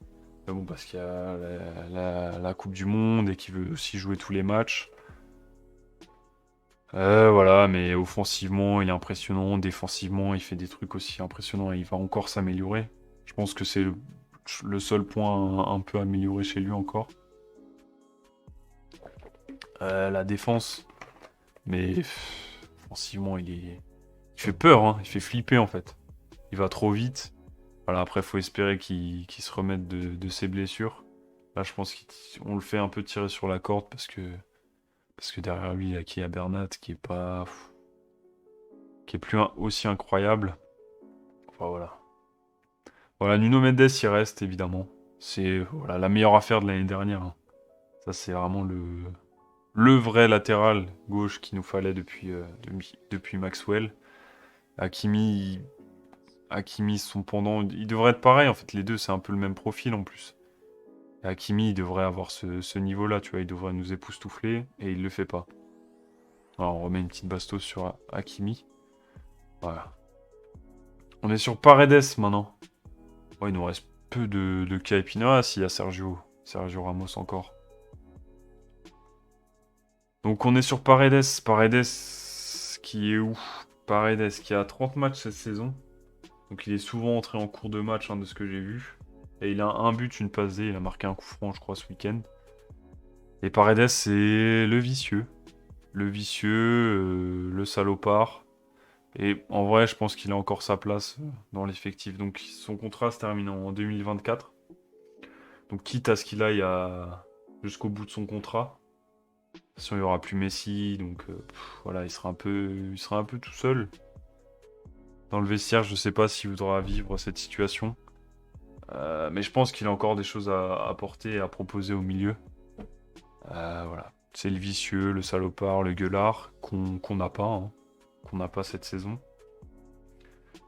Speaker 8: Mais bon, parce qu'il y a la Coupe du Monde et qu'il veut aussi jouer tous les matchs. Voilà, mais offensivement, il est impressionnant. Défensivement, il fait des trucs aussi impressionnants et il va encore s'améliorer. Je pense que c'est le seul point un peu amélioré chez lui encore. La défense. Mais offensivement, il fait peur, hein. Il fait flipper en fait. Il va trop vite. Voilà, après, il faut espérer qu'il se remette de ses blessures. Là, je pense qu'on le fait un peu tirer sur la corde parce que derrière lui, il y a qui a Bernat qui est pas. Qui est plus aussi incroyable. Enfin, voilà. Voilà, Nuno Mendes, il reste évidemment. C'est voilà, la meilleure affaire de l'année dernière. Hein. Ça, c'est vraiment le vrai latéral gauche qu'il nous fallait depuis Maxwell. Hakimi, son pendant, il devrait être pareil en fait. Les deux, c'est un peu le même profil en plus. Et Hakimi, il devrait avoir ce niveau-là, tu vois. Il devrait nous époustoufler et il le fait pas. Alors, on remet une petite bastos sur Hakimi. Voilà. On est sur Paredes maintenant. Ouais, il nous reste peu de Caipina. S'il y a Sergio Ramos encore. Donc on est sur Paredes. Paredes qui est où? Paredes qui a 30 matchs cette saison. Donc il est souvent entré en cours de match, hein, de ce que j'ai vu. Et il a un but, une passe D. Il a marqué un coup franc, je crois, ce week-end. Et Paredes, c'est le vicieux. Le vicieux, le salopard. Et en vrai, je pense qu'il a encore sa place dans l'effectif. Donc son contrat se termine en 2024. Donc quitte à ce qu'il aille jusqu'au bout de son contrat. Si il n'y aura plus Messi, donc voilà, il sera un peu tout seul. Dans le vestiaire, je ne sais pas s'il voudra vivre cette situation. Mais je pense qu'il a encore des choses à apporter et à proposer au milieu. Voilà. C'est le vicieux, le salopard, le gueulard qu'on n'a pas. Hein. Qu'on n'a pas cette saison.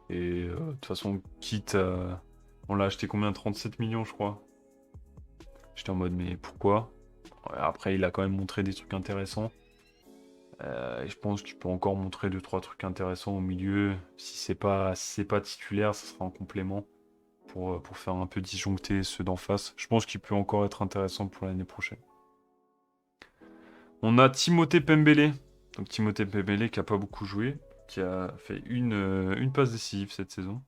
Speaker 8: Et de toute façon, quitte à... On l'a acheté combien? 37 millions, je crois. J'étais en mode, mais pourquoi? Ouais, après, il a quand même montré des trucs intéressants. Et je pense qu'il peut encore montrer 2-3 trucs intéressants au milieu. Si c'est pas titulaire, ça sera en complément. Pour faire un peu disjoncter ceux d'en face. Je pense qu'il peut encore être intéressant pour l'année prochaine. On a Timothée Pembele. Donc Timothée Pembele qui a pas beaucoup joué. Qui a fait une passe décisive cette saison.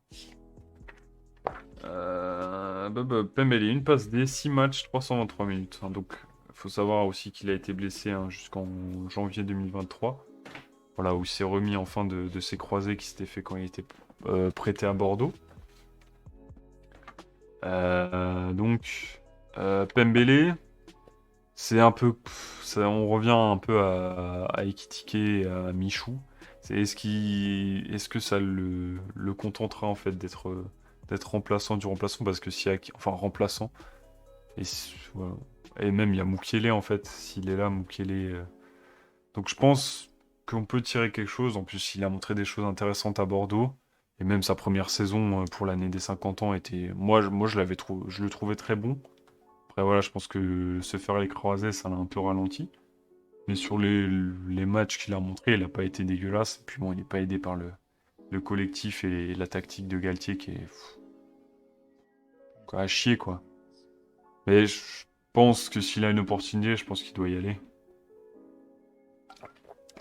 Speaker 8: Pembele, une passe D, 6 matchs, 323 minutes. Hein, donc, il faut savoir aussi qu'il a été blessé, hein, jusqu'en janvier 2023. Voilà, où il s'est remis enfin de ses croisés qui s'étaient fait quand il était prêté à Bordeaux. Pembele, c'est un peu... on revient un peu à Ekitike et à Michou. Est-ce que ça le contentera en fait d'être remplaçant du remplaçant, parce que remplaçant voilà. Et même il y a Mukiele en fait, s'il est là, Mukiele. Donc je pense qu'on peut tirer quelque chose. En plus, il a montré des choses intéressantes à Bordeaux, et même sa première saison pour l'année des 50 ans était, moi je le trouvais très bon. Après voilà, je pense que se faire les croisés, ça l'a un peu ralenti. Mais sur les matchs qu'il a montrés, il n'a pas été dégueulasse. Et puis bon, il n'est pas aidé par le collectif et la tactique de Galtier qui est quoi, à chier, quoi. Mais je pense que s'il a une opportunité, je pense qu'il doit y aller.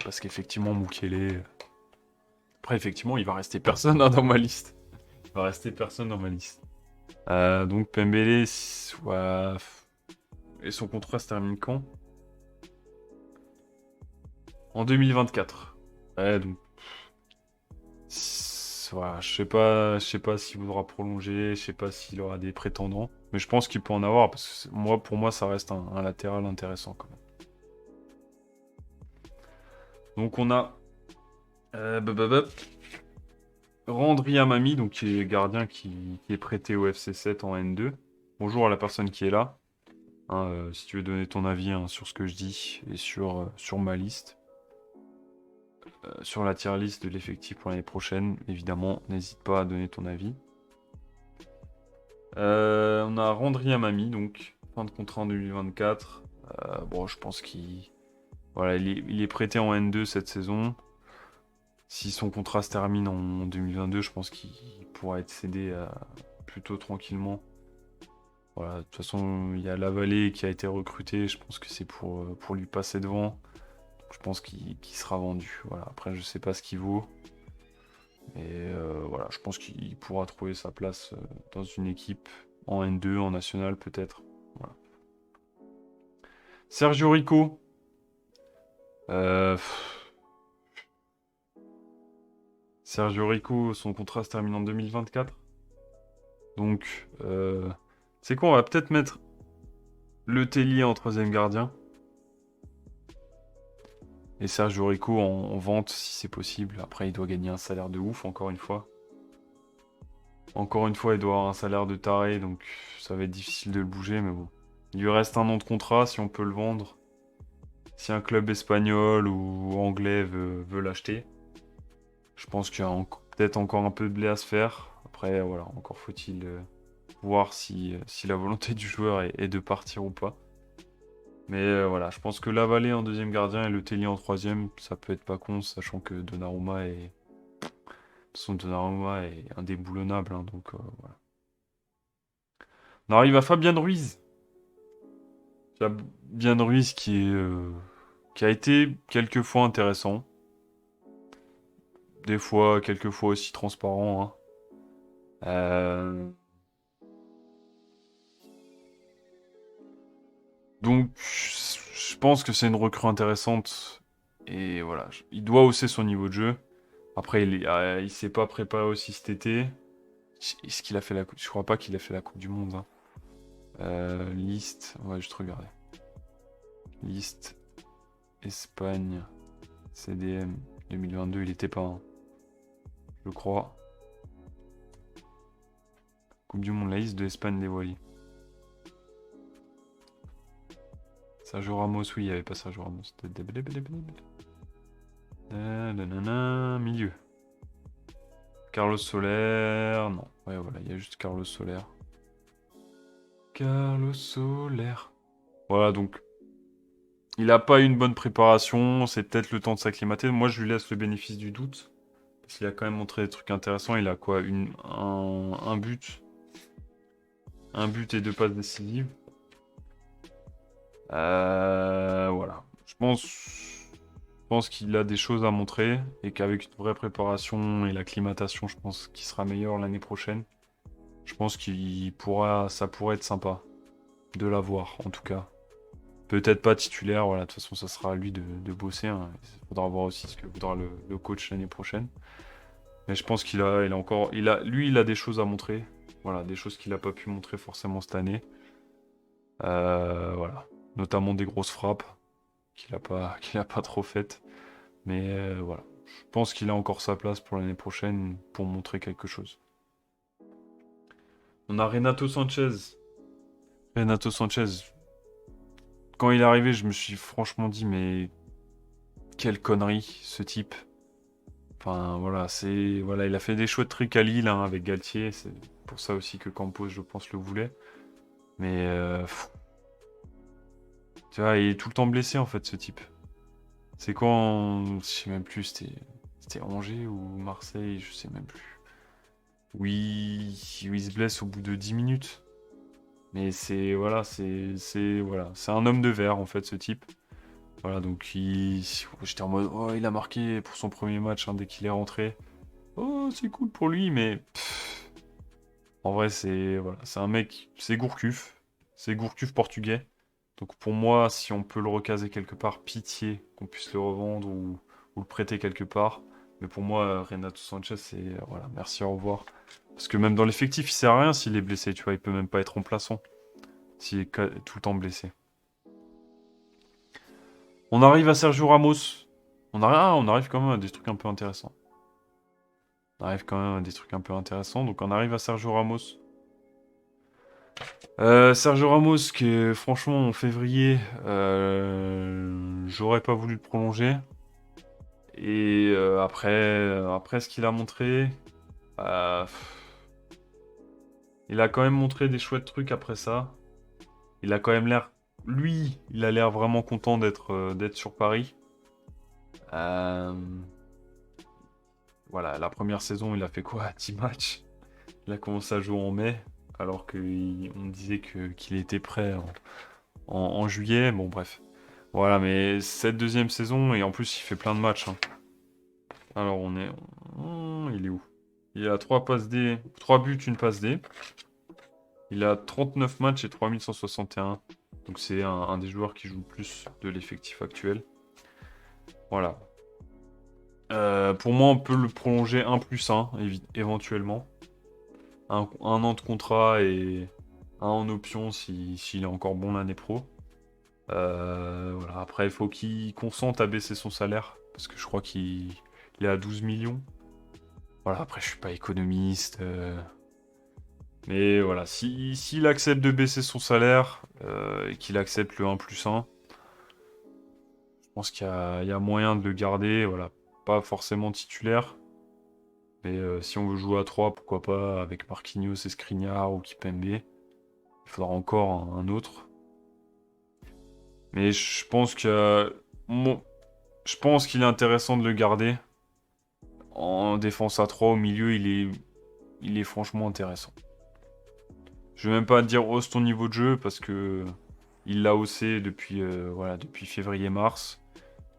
Speaker 8: Parce qu'effectivement, Mukele... Après, effectivement, il va rester personne hein, dans ma liste. Il va rester personne dans ma liste. Donc Pembele, ouais... Et son contrat se termine quand? En 2024. Ouais, donc... Voilà, je sais pas s'il voudra prolonger, je sais pas s'il aura des prétendants. Mais je pense qu'il peut en avoir, parce que pour moi, ça reste un latéral intéressant quand même. Donc on a... Randri Amami, donc qui est gardien qui est prêté au FC 7 en N2. Bonjour à la personne qui est là. Hein, si tu veux donner ton avis hein, sur ce que je dis et sur ma liste. Sur la tier list de l'effectif pour l'année prochaine, évidemment, n'hésite pas à donner ton avis. On a Randri Amami, donc fin de contrat en 2024. Bon, je pense qu'il est prêté en N2 cette saison. Si son contrat se termine en 2022, je pense qu'il pourra être cédé plutôt tranquillement. Voilà, de toute façon, il y a Lavallée qui a été recruté. Je pense que c'est pour lui passer devant. Je pense qu'il sera vendu. Voilà. Après, je sais pas ce qu'il vaut. Et voilà, je pense qu'il pourra trouver sa place dans une équipe en N2, en national peut-être. Voilà. Sergio Rico. Sergio Rico, son contrat se termine en 2024. Donc, c'est quoi, on va peut-être mettre Le Tellier en troisième gardien. Et Sergio Rico en vente si c'est possible. Après, il doit gagner un salaire de ouf, encore une fois. Encore une fois, il doit avoir un salaire de taré, donc ça va être difficile de le bouger, mais bon. Il lui reste un an de contrat, si on peut le vendre. Si un club espagnol ou anglais veut l'acheter. Je pense qu'il y a peut-être encore un peu de blé à se faire. Après, voilà, encore faut-il voir si la volonté du joueur est de partir ou pas. Mais voilà, je pense que Lavallée en deuxième gardien et Le Tellier en troisième, ça peut être pas con, sachant que Donnarumma est... Donnarumma est indéboulonnable, hein, donc voilà. On arrive à Fabien Ruiz. Fabien Ruiz qui a été quelques fois intéressant. Des fois, quelques fois aussi transparent. Hein. Donc, je pense que c'est une recrue intéressante. Et voilà, il doit hausser son niveau de jeu. Après, il s'est pas préparé aussi cet été. Est-ce qu'il a fait la coupe? Je crois pas qu'il a fait la Coupe du Monde. Hein. Liste, on va juste regarder. Liste, Espagne, CDM, 2022, il était pas. Hein. Je crois. Coupe du Monde, la liste de Espagne dévoilée. Sergio Ramos, oui, il n'y avait pas Sergio Ramos. Milieu. Carlos Soler, non. Ouais, voilà, il y a juste Carlos Soler. Carlos Soler. Voilà, donc. Il n'a pas eu une bonne préparation, c'est peut-être le temps de s'acclimater. Moi, je lui laisse le bénéfice du doute. Parce qu'il a quand même montré des trucs intéressants. Il a quoi un but. Un but et 2 passes décisives. Voilà. Je pense qu'il a des choses à montrer et qu'avec une vraie préparation et l'acclimatation, je pense qu'il sera meilleur l'année prochaine. Je pense ça pourrait être sympa de l'avoir, en tout cas. Peut-être pas titulaire, voilà. De toute façon, ça sera à lui de bosser. Hein. Il faudra voir aussi ce que voudra le coach l'année prochaine. Mais je pense il a des choses à montrer. Voilà, des choses qu'il n'a pas pu montrer forcément cette année. Voilà. Notamment des grosses frappes qu'il a pas trop faites. Mais voilà. Je pense qu'il a encore sa place pour l'année prochaine pour montrer quelque chose. On a Renato Sanchez. Renato Sanchez. Quand il est arrivé, je me suis franchement dit, mais quelle connerie, ce type. Enfin, voilà, il a fait des chouettes trucs à Lille hein, avec Galtier. C'est pour ça aussi que Campos, je pense, le voulait. Mais tu vois, il est tout le temps blessé, en fait, ce type. C'est quand, je sais même plus, c'était Angers ou Marseille, je sais même plus. Oui, il se blesse au bout de 10 minutes. Mais voilà, c'est un homme de verre en fait, ce type. Voilà, donc j'étais en mode, oh, il a marqué pour son premier match dès qu'il est rentré. Oh, c'est cool pour lui, mais en vrai, c'est un mec, c'est Gourcuff portugais. Donc pour moi, si on peut le recaser quelque part, pitié qu'on puisse le revendre ou le prêter quelque part. Mais pour moi, Renato Sanchez, c'est voilà, merci, au revoir. Parce que même dans l'effectif, il sert à rien s'il est blessé, tu vois, il peut même pas être remplaçant s'il est tout le temps blessé. On arrive à Sergio Ramos. On arrive quand même à des trucs un peu intéressants. Donc on arrive à Sergio Ramos. Sergio Ramos, qui est franchement en février, j'aurais pas voulu le prolonger. Et après ce qu'il a montré, il a quand même montré des chouettes trucs après ça. Il a quand même l'air, lui, il a l'air vraiment content d'être sur Paris. Voilà, la première saison, il a fait quoi? 10 matchs. Il a commencé à jouer en mai, alors qu'on disait qu'il était prêt en juillet. Bon, bref. Voilà, mais cette deuxième saison, et en plus, il fait plein de matchs. Alors, il est où? Il a 3 passes D, 3 buts, une passe D. Il a 39 matchs et 3161. Donc, c'est un des joueurs qui joue le plus de l'effectif actuel. Voilà. Pour moi, on peut le prolonger 1+1, éventuellement. Un an de contrat et un en option s'il est encore bon l'année pro. Voilà. Après, il faut qu'il consente à baisser son salaire, parce que je crois qu'il est à 12 millions. Voilà, après, je suis pas économiste. Mais voilà, s'il accepte de baisser son salaire et qu'il accepte le 1+1, je pense qu'il y a moyen de le garder. Voilà, pas forcément titulaire. Mais si on veut jouer à 3, pourquoi pas avec Marquinhos et Skriniar ou Kipembe. Il faudra encore un autre. Mais je pense qu'il est intéressant de le garder. En défense à 3 au milieu, il est franchement intéressant. Je vais même pas dire hausse ton niveau de jeu parce que il l'a haussé depuis février-mars.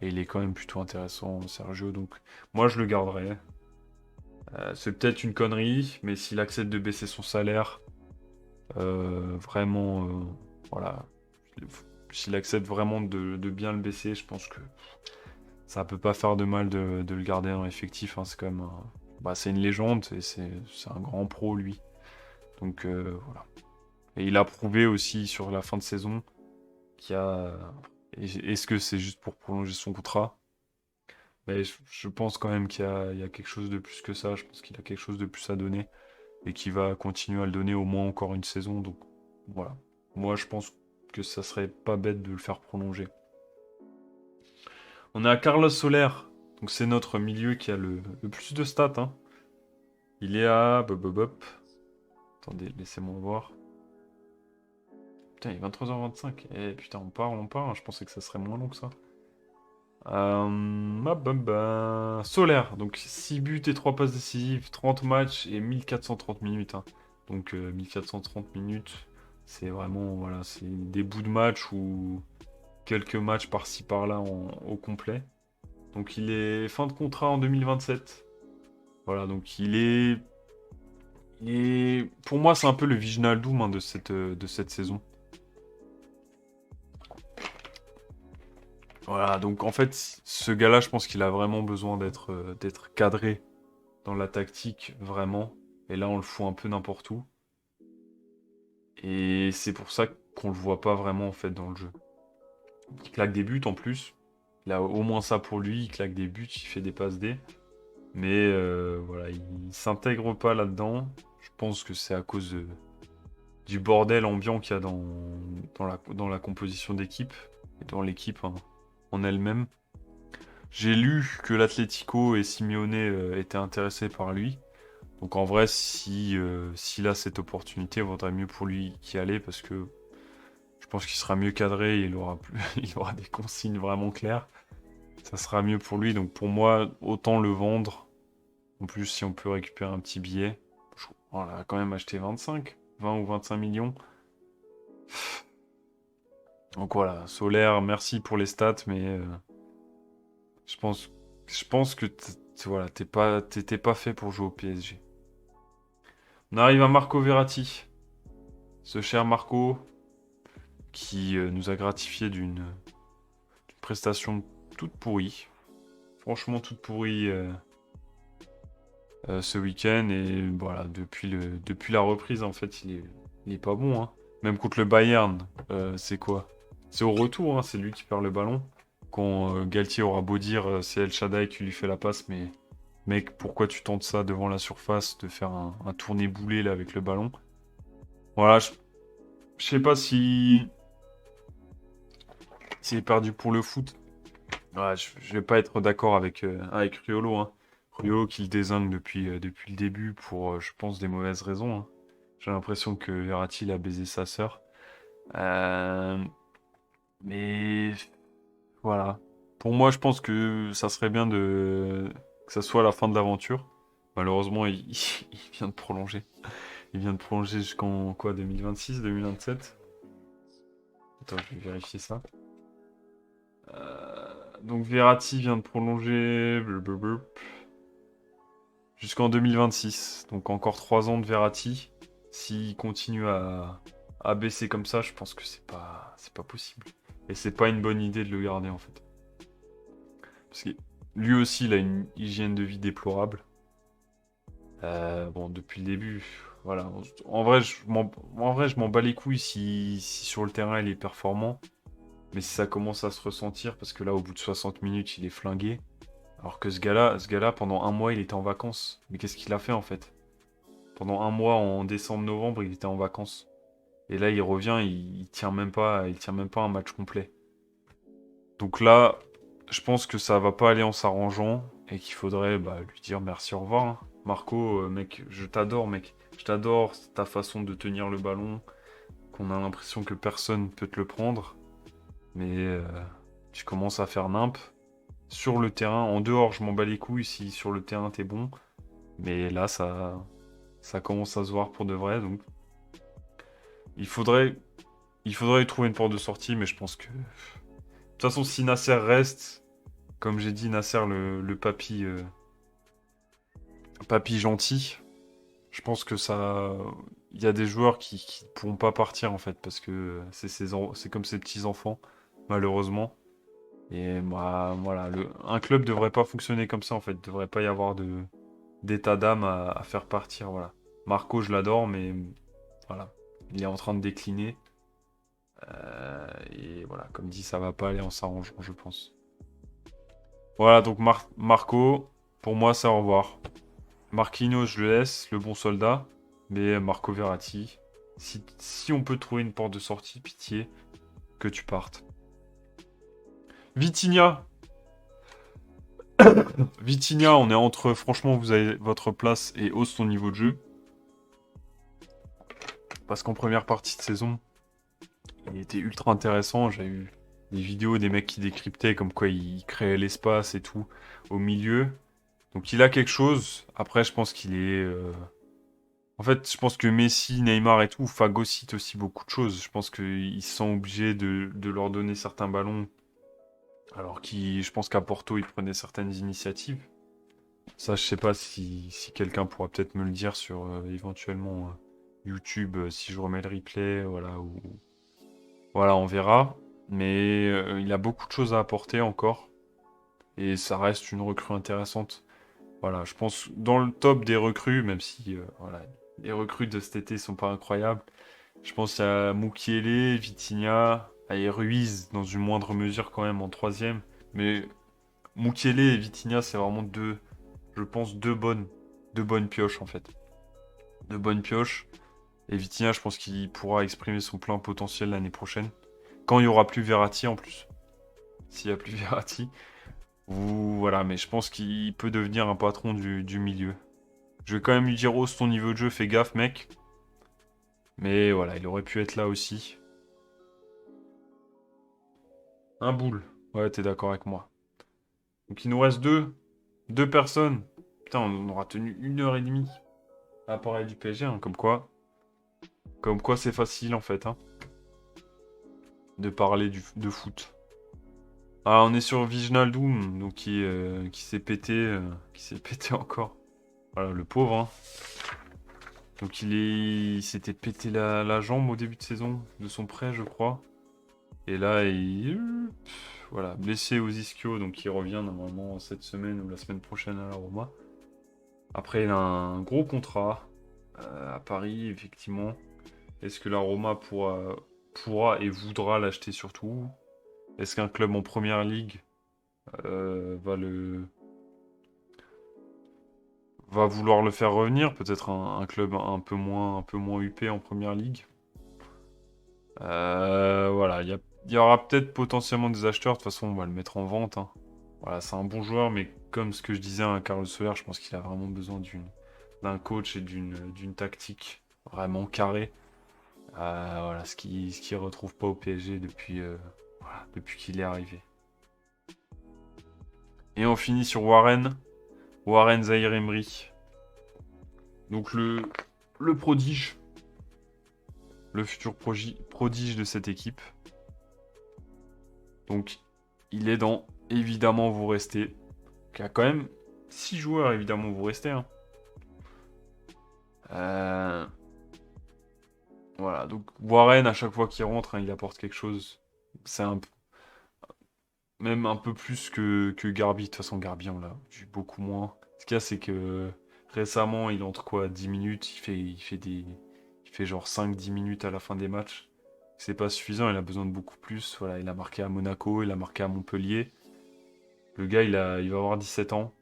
Speaker 8: Et il est quand même plutôt intéressant, Sergio. Donc moi je le garderai. C'est peut-être une connerie, mais s'il accepte de baisser son salaire, vraiment, voilà, s'il accepte vraiment de bien le baisser, je pense que ça peut pas faire de mal de le garder dans l'effectif. C'est quand même c'est une légende et c'est un grand pro, lui. Donc voilà. Et il a prouvé aussi sur la fin de saison qu'il y a... Est-ce que c'est juste pour prolonger son contrat? Mais je pense quand même qu'il y a quelque chose de plus que ça. Je pense qu'il a quelque chose de plus à donner et qu'il va continuer à le donner au moins encore une saison. Donc voilà. Moi, je pense que ça serait pas bête de le faire prolonger. On est à Carlos Soler. Donc c'est notre milieu qui a le plus de stats. Il est à... Attendez, laissez-moi voir. Putain, il est 23h25. Eh putain, on part. Je pensais que ça serait moins long que ça. Solaire, donc 6 buts et 3 passes décisives, 30 matchs et 1430 minutes. Donc 1430 minutes, c'est vraiment, voilà, c'est des bouts de match ou quelques matchs par-ci par-là au complet. Donc il est fin de contrat en 2027. Voilà, donc il est... Pour moi, c'est un peu le Wijnaldum de cette saison. Voilà, donc en fait, ce gars-là, je pense qu'il a vraiment besoin d'être cadré dans la tactique, vraiment. Et là, on le fout un peu n'importe où. Et c'est pour ça qu'on le voit pas vraiment, en fait, dans le jeu. Il claque des buts, en plus. Il a au moins ça pour lui, il claque des buts, il fait des passes D. Mais voilà, il s'intègre pas là-dedans. Je pense que c'est à cause du bordel ambiant qu'il y a dans la composition d'équipe. Et dans l'équipe, en elle-même. J'ai lu que l'Atlético et Simeone étaient intéressés par lui. Donc en vrai, s'il a cette opportunité, il vaudrait mieux pour lui qu'y aller parce que je pense qu'il sera mieux cadré et il aura des consignes vraiment claires. ça sera mieux pour lui. Donc pour moi, autant le vendre. En plus, si on peut récupérer un petit billet, on a quand même acheté 20 ou 25 millions. Donc voilà, Solaire, merci pour les stats, mais je pense que voilà, t'étais pas fait pour jouer au PSG. On arrive à Marco Verratti. Ce cher Marco qui nous a gratifié d'une prestation toute pourrie. Franchement toute pourrie ce week-end. Et voilà, depuis la reprise, en fait, il est pas bon. Hein. Même contre le Bayern, c'est quoi? C'est au retour, hein, c'est lui qui perd le ballon. Quand Galtier aura beau dire c'est El Shaddai qui lui fait la passe, mais mec, pourquoi tu tentes ça devant la surface, de faire un tourné boulet là avec le ballon? Voilà, je sais pas si s'il est perdu pour le foot. Ouais, je vais pas être d'accord avec Riolo. Hein. Riolo qui le désigne depuis le début pour, je pense, des mauvaises raisons. Hein. J'ai l'impression que Verratti il a baisé sa sœur. Mais voilà. Pour moi, je pense que ça serait bien que ça soit la fin de l'aventure. Malheureusement, il vient de prolonger. Il vient de prolonger jusqu'en quoi, 2026, 2027? Attends, je vais vérifier ça. Donc Verratti vient de prolonger jusqu'en 2026. Donc encore 3 ans de Verratti. S'il continue à baisser comme ça, je pense que c'est pas possible. Et c'est pas une bonne idée de le garder en fait. Parce que lui aussi, il a une hygiène de vie déplorable. Bon, depuis le début, voilà. En vrai, je m'en bats les couilles si sur le terrain il est performant. Mais si ça commence à se ressentir, parce que là, au bout de 60 minutes, il est flingué. Alors que ce gars-là, pendant un mois, il était en vacances. Mais qu'est-ce qu'il a fait en fait? Pendant un mois, en décembre-novembre, il était en vacances. Et là, il revient, il tient même pas un match complet. Donc là, je pense que ça va pas aller en s'arrangeant et qu'il faudrait lui dire merci, au revoir. Hein. Marco, mec, je t'adore, mec. Je t'adore, ta façon de tenir le ballon, qu'on a l'impression que personne peut te le prendre. Mais tu commences à faire nimp. Sur le terrain, en dehors, je m'en bats les couilles si sur le terrain t'es bon. Mais là, ça commence à se voir pour de vrai. Donc, il faudrait trouver une porte de sortie, mais je pense que... De toute façon, si Nasser reste, comme j'ai dit, Nasser, le papy gentil, je pense que ça... Il y a des joueurs qui ne pourront pas partir, en fait, parce que c'est comme ses petits-enfants, malheureusement. Et voilà, un club devrait pas fonctionner comme ça, en fait. Il devrait pas y avoir d'état d'âme à faire partir, voilà. Marco, je l'adore, mais voilà, il est en train de décliner. Et voilà, comme dit, ça va pas aller en s'arrangeant, je pense. Voilà, donc Marco, pour moi, c'est au revoir. Marquinhos, je le laisse, le bon soldat. Mais Marco Verratti, si on peut trouver une porte de sortie, pitié, que tu partes. Vitinha, on est entre, franchement, vous avez votre place et hausse ton niveau de jeu. Parce qu'en première partie de saison, il était ultra intéressant. J'ai eu des vidéos des mecs qui décryptaient comme quoi il créait l'espace et tout au milieu. Donc il a quelque chose. Après, je pense qu'il est... En fait, je pense que Messi, Neymar et tout phagocytent aussi beaucoup de choses. Je pense qu'ils sont obligés de leur donner certains ballons. Alors je pense qu'à Porto, ils prenaient certaines initiatives. Ça, je sais pas si quelqu'un pourra peut-être me le dire sur éventuellement YouTube, si je remets le replay, voilà, voilà, on verra. Mais il a beaucoup de choses à apporter encore. Et ça reste une recrue intéressante. Voilà, je pense dans le top des recrues, même si voilà, les recrues de cet été sont pas incroyables. Je pense à Mukiele, Vitinha, et Ruiz dans une moindre mesure quand même en troisième. Mais Mukiele et Vitinha, c'est vraiment je pense deux bonnes pioches en fait. Deux bonnes pioches. Et Vitinha, je pense qu'il pourra exprimer son plein potentiel l'année prochaine. Quand il n'y aura plus Verratti en plus. S'il n'y a plus Verratti. Voilà, mais je pense qu'il peut devenir un patron du milieu. Je vais quand même lui dire, hausse ton niveau de jeu, fais gaffe mec. Mais voilà, il aurait pu être là aussi. Un boule. Ouais, t'es d'accord avec moi. Donc il nous reste deux personnes. Putain, on aura tenu 1h30 à parler du PSG, hein, comme quoi c'est facile en fait, hein, de parler de foot. Ah, on est sur Wijnaldum, donc qui s'est pété encore. Voilà, le pauvre, hein. Donc il s'était pété la jambe au début de saison de son prêt, je crois. Et là, voilà, blessé aux ischios, donc il revient normalement cette semaine ou la semaine prochaine à la Roma. Après, il a un gros contrat à Paris, effectivement. Est-ce que la Roma pourra et voudra l'acheter surtout? Est-ce qu'un club en première ligue va vouloir le faire revenir? Peut-être un club un peu moins huppé en première ligue. Voilà, il y aura peut-être potentiellement des acheteurs. De toute façon, on va le mettre en vente, hein. Voilà, c'est un bon joueur, mais comme ce que je disais à Carlos Soler, je pense qu'il a vraiment besoin d'un coach et d'une tactique vraiment carrée. Voilà, ce qu'il retrouve pas au PSG depuis qu'il est arrivé. Et on finit sur Warren Zaïre-Emery. Donc le prodige. Le futur prodige de cette équipe. Donc, il est dans évidemment vous restez. Il y a quand même 6 joueurs évidemment vous restez, hein. Voilà, donc Warren, à chaque fois qu'il rentre, hein, il apporte quelque chose. C'est même un peu plus que Garbi. De toute façon, Garbi, on l'a vu beaucoup moins. Ce qu'il y a, c'est que récemment, il entre quoi, 10 minutes, il fait genre 5-10 minutes à la fin des matchs. C'est pas suffisant, il a besoin de beaucoup plus. Voilà, il a marqué à Monaco, il a marqué à Montpellier. Le gars, il va avoir 17 ans.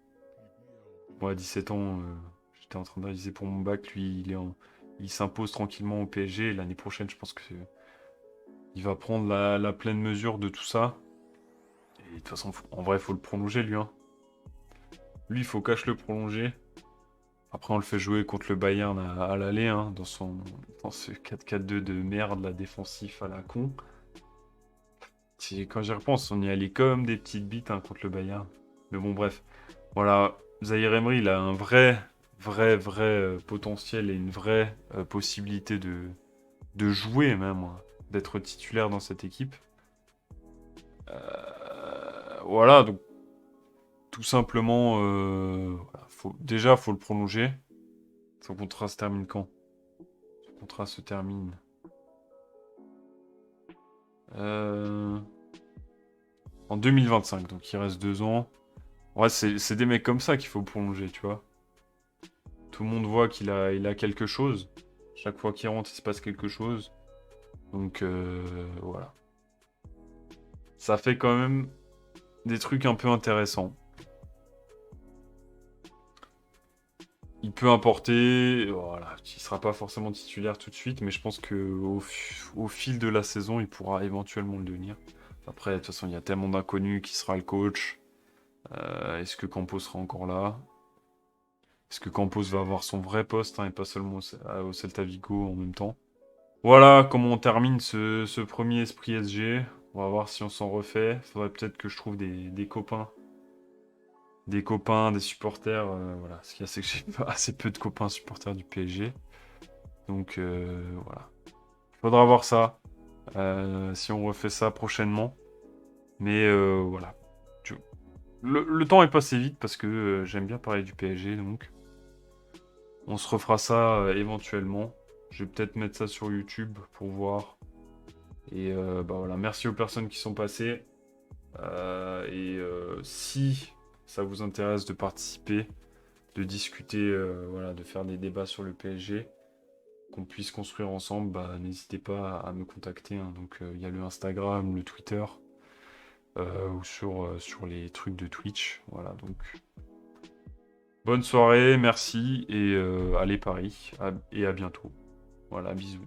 Speaker 8: Moi, à 17 ans, j'étais en train de réviser pour mon bac. Lui, il s'impose tranquillement au PSG. L'année prochaine, je pense que il va prendre la pleine mesure de tout ça. Et de toute façon, en vrai, il faut le prolonger, lui, hein. Lui, il faut le prolonger. Après, on le fait jouer contre le Bayern à l'aller, hein, dans ce 4-4-2 de merde, la défensif à la con. Quand j'y repense, on y allait comme des petites bites, hein, contre le Bayern. Mais bon, bref. Voilà, Zaïre Emery, il a un vrai potentiel et une vraie possibilité de jouer même, hein, d'être titulaire dans cette équipe. Voilà, donc tout simplement, voilà, faut le prolonger. Son contrat se termine quand? Son contrat se termine en 2025, donc il reste 2 ans. Ouais, c'est des mecs comme ça qu'il faut prolonger, tu vois. Tout le monde voit qu'il a quelque chose. Chaque fois qu'il rentre, il se passe quelque chose. Donc, voilà. Ça fait quand même des trucs un peu intéressants. Il peut importer, voilà, il sera pas forcément titulaire tout de suite, mais je pense que au fil de la saison, il pourra éventuellement le devenir. Après, de toute façon, il y a tellement d'inconnus. Qui sera le coach? Est-ce que Campos sera encore là? Est-ce que Campos va avoir son vrai poste, hein, et pas seulement au Celta Vigo en même temps? Voilà comment on termine ce premier Esprit SG. On va voir si on s'en refait. Faudrait peut-être que je trouve des copains. Des copains, des supporters. Voilà. Ce qu'il y a, c'est que j'ai pas assez peu de copains supporters du PSG. Donc, voilà. Faudra voir ça. Si on refait ça prochainement. Mais voilà. Le temps est passé vite parce que j'aime bien parler du PSG. Donc, on se refera ça éventuellement. Je vais peut-être mettre ça sur YouTube pour voir. Et bah voilà, merci aux personnes qui sont passées. Si ça vous intéresse de participer, de discuter, voilà, de faire des débats sur le PSG, qu'on puisse construire ensemble, bah, n'hésitez pas à me contacter, hein. Donc il y a le Instagram, le Twitter, ou sur les trucs de Twitch. Voilà, donc bonne soirée, merci, et allez Paris, et à bientôt. Voilà, bisous.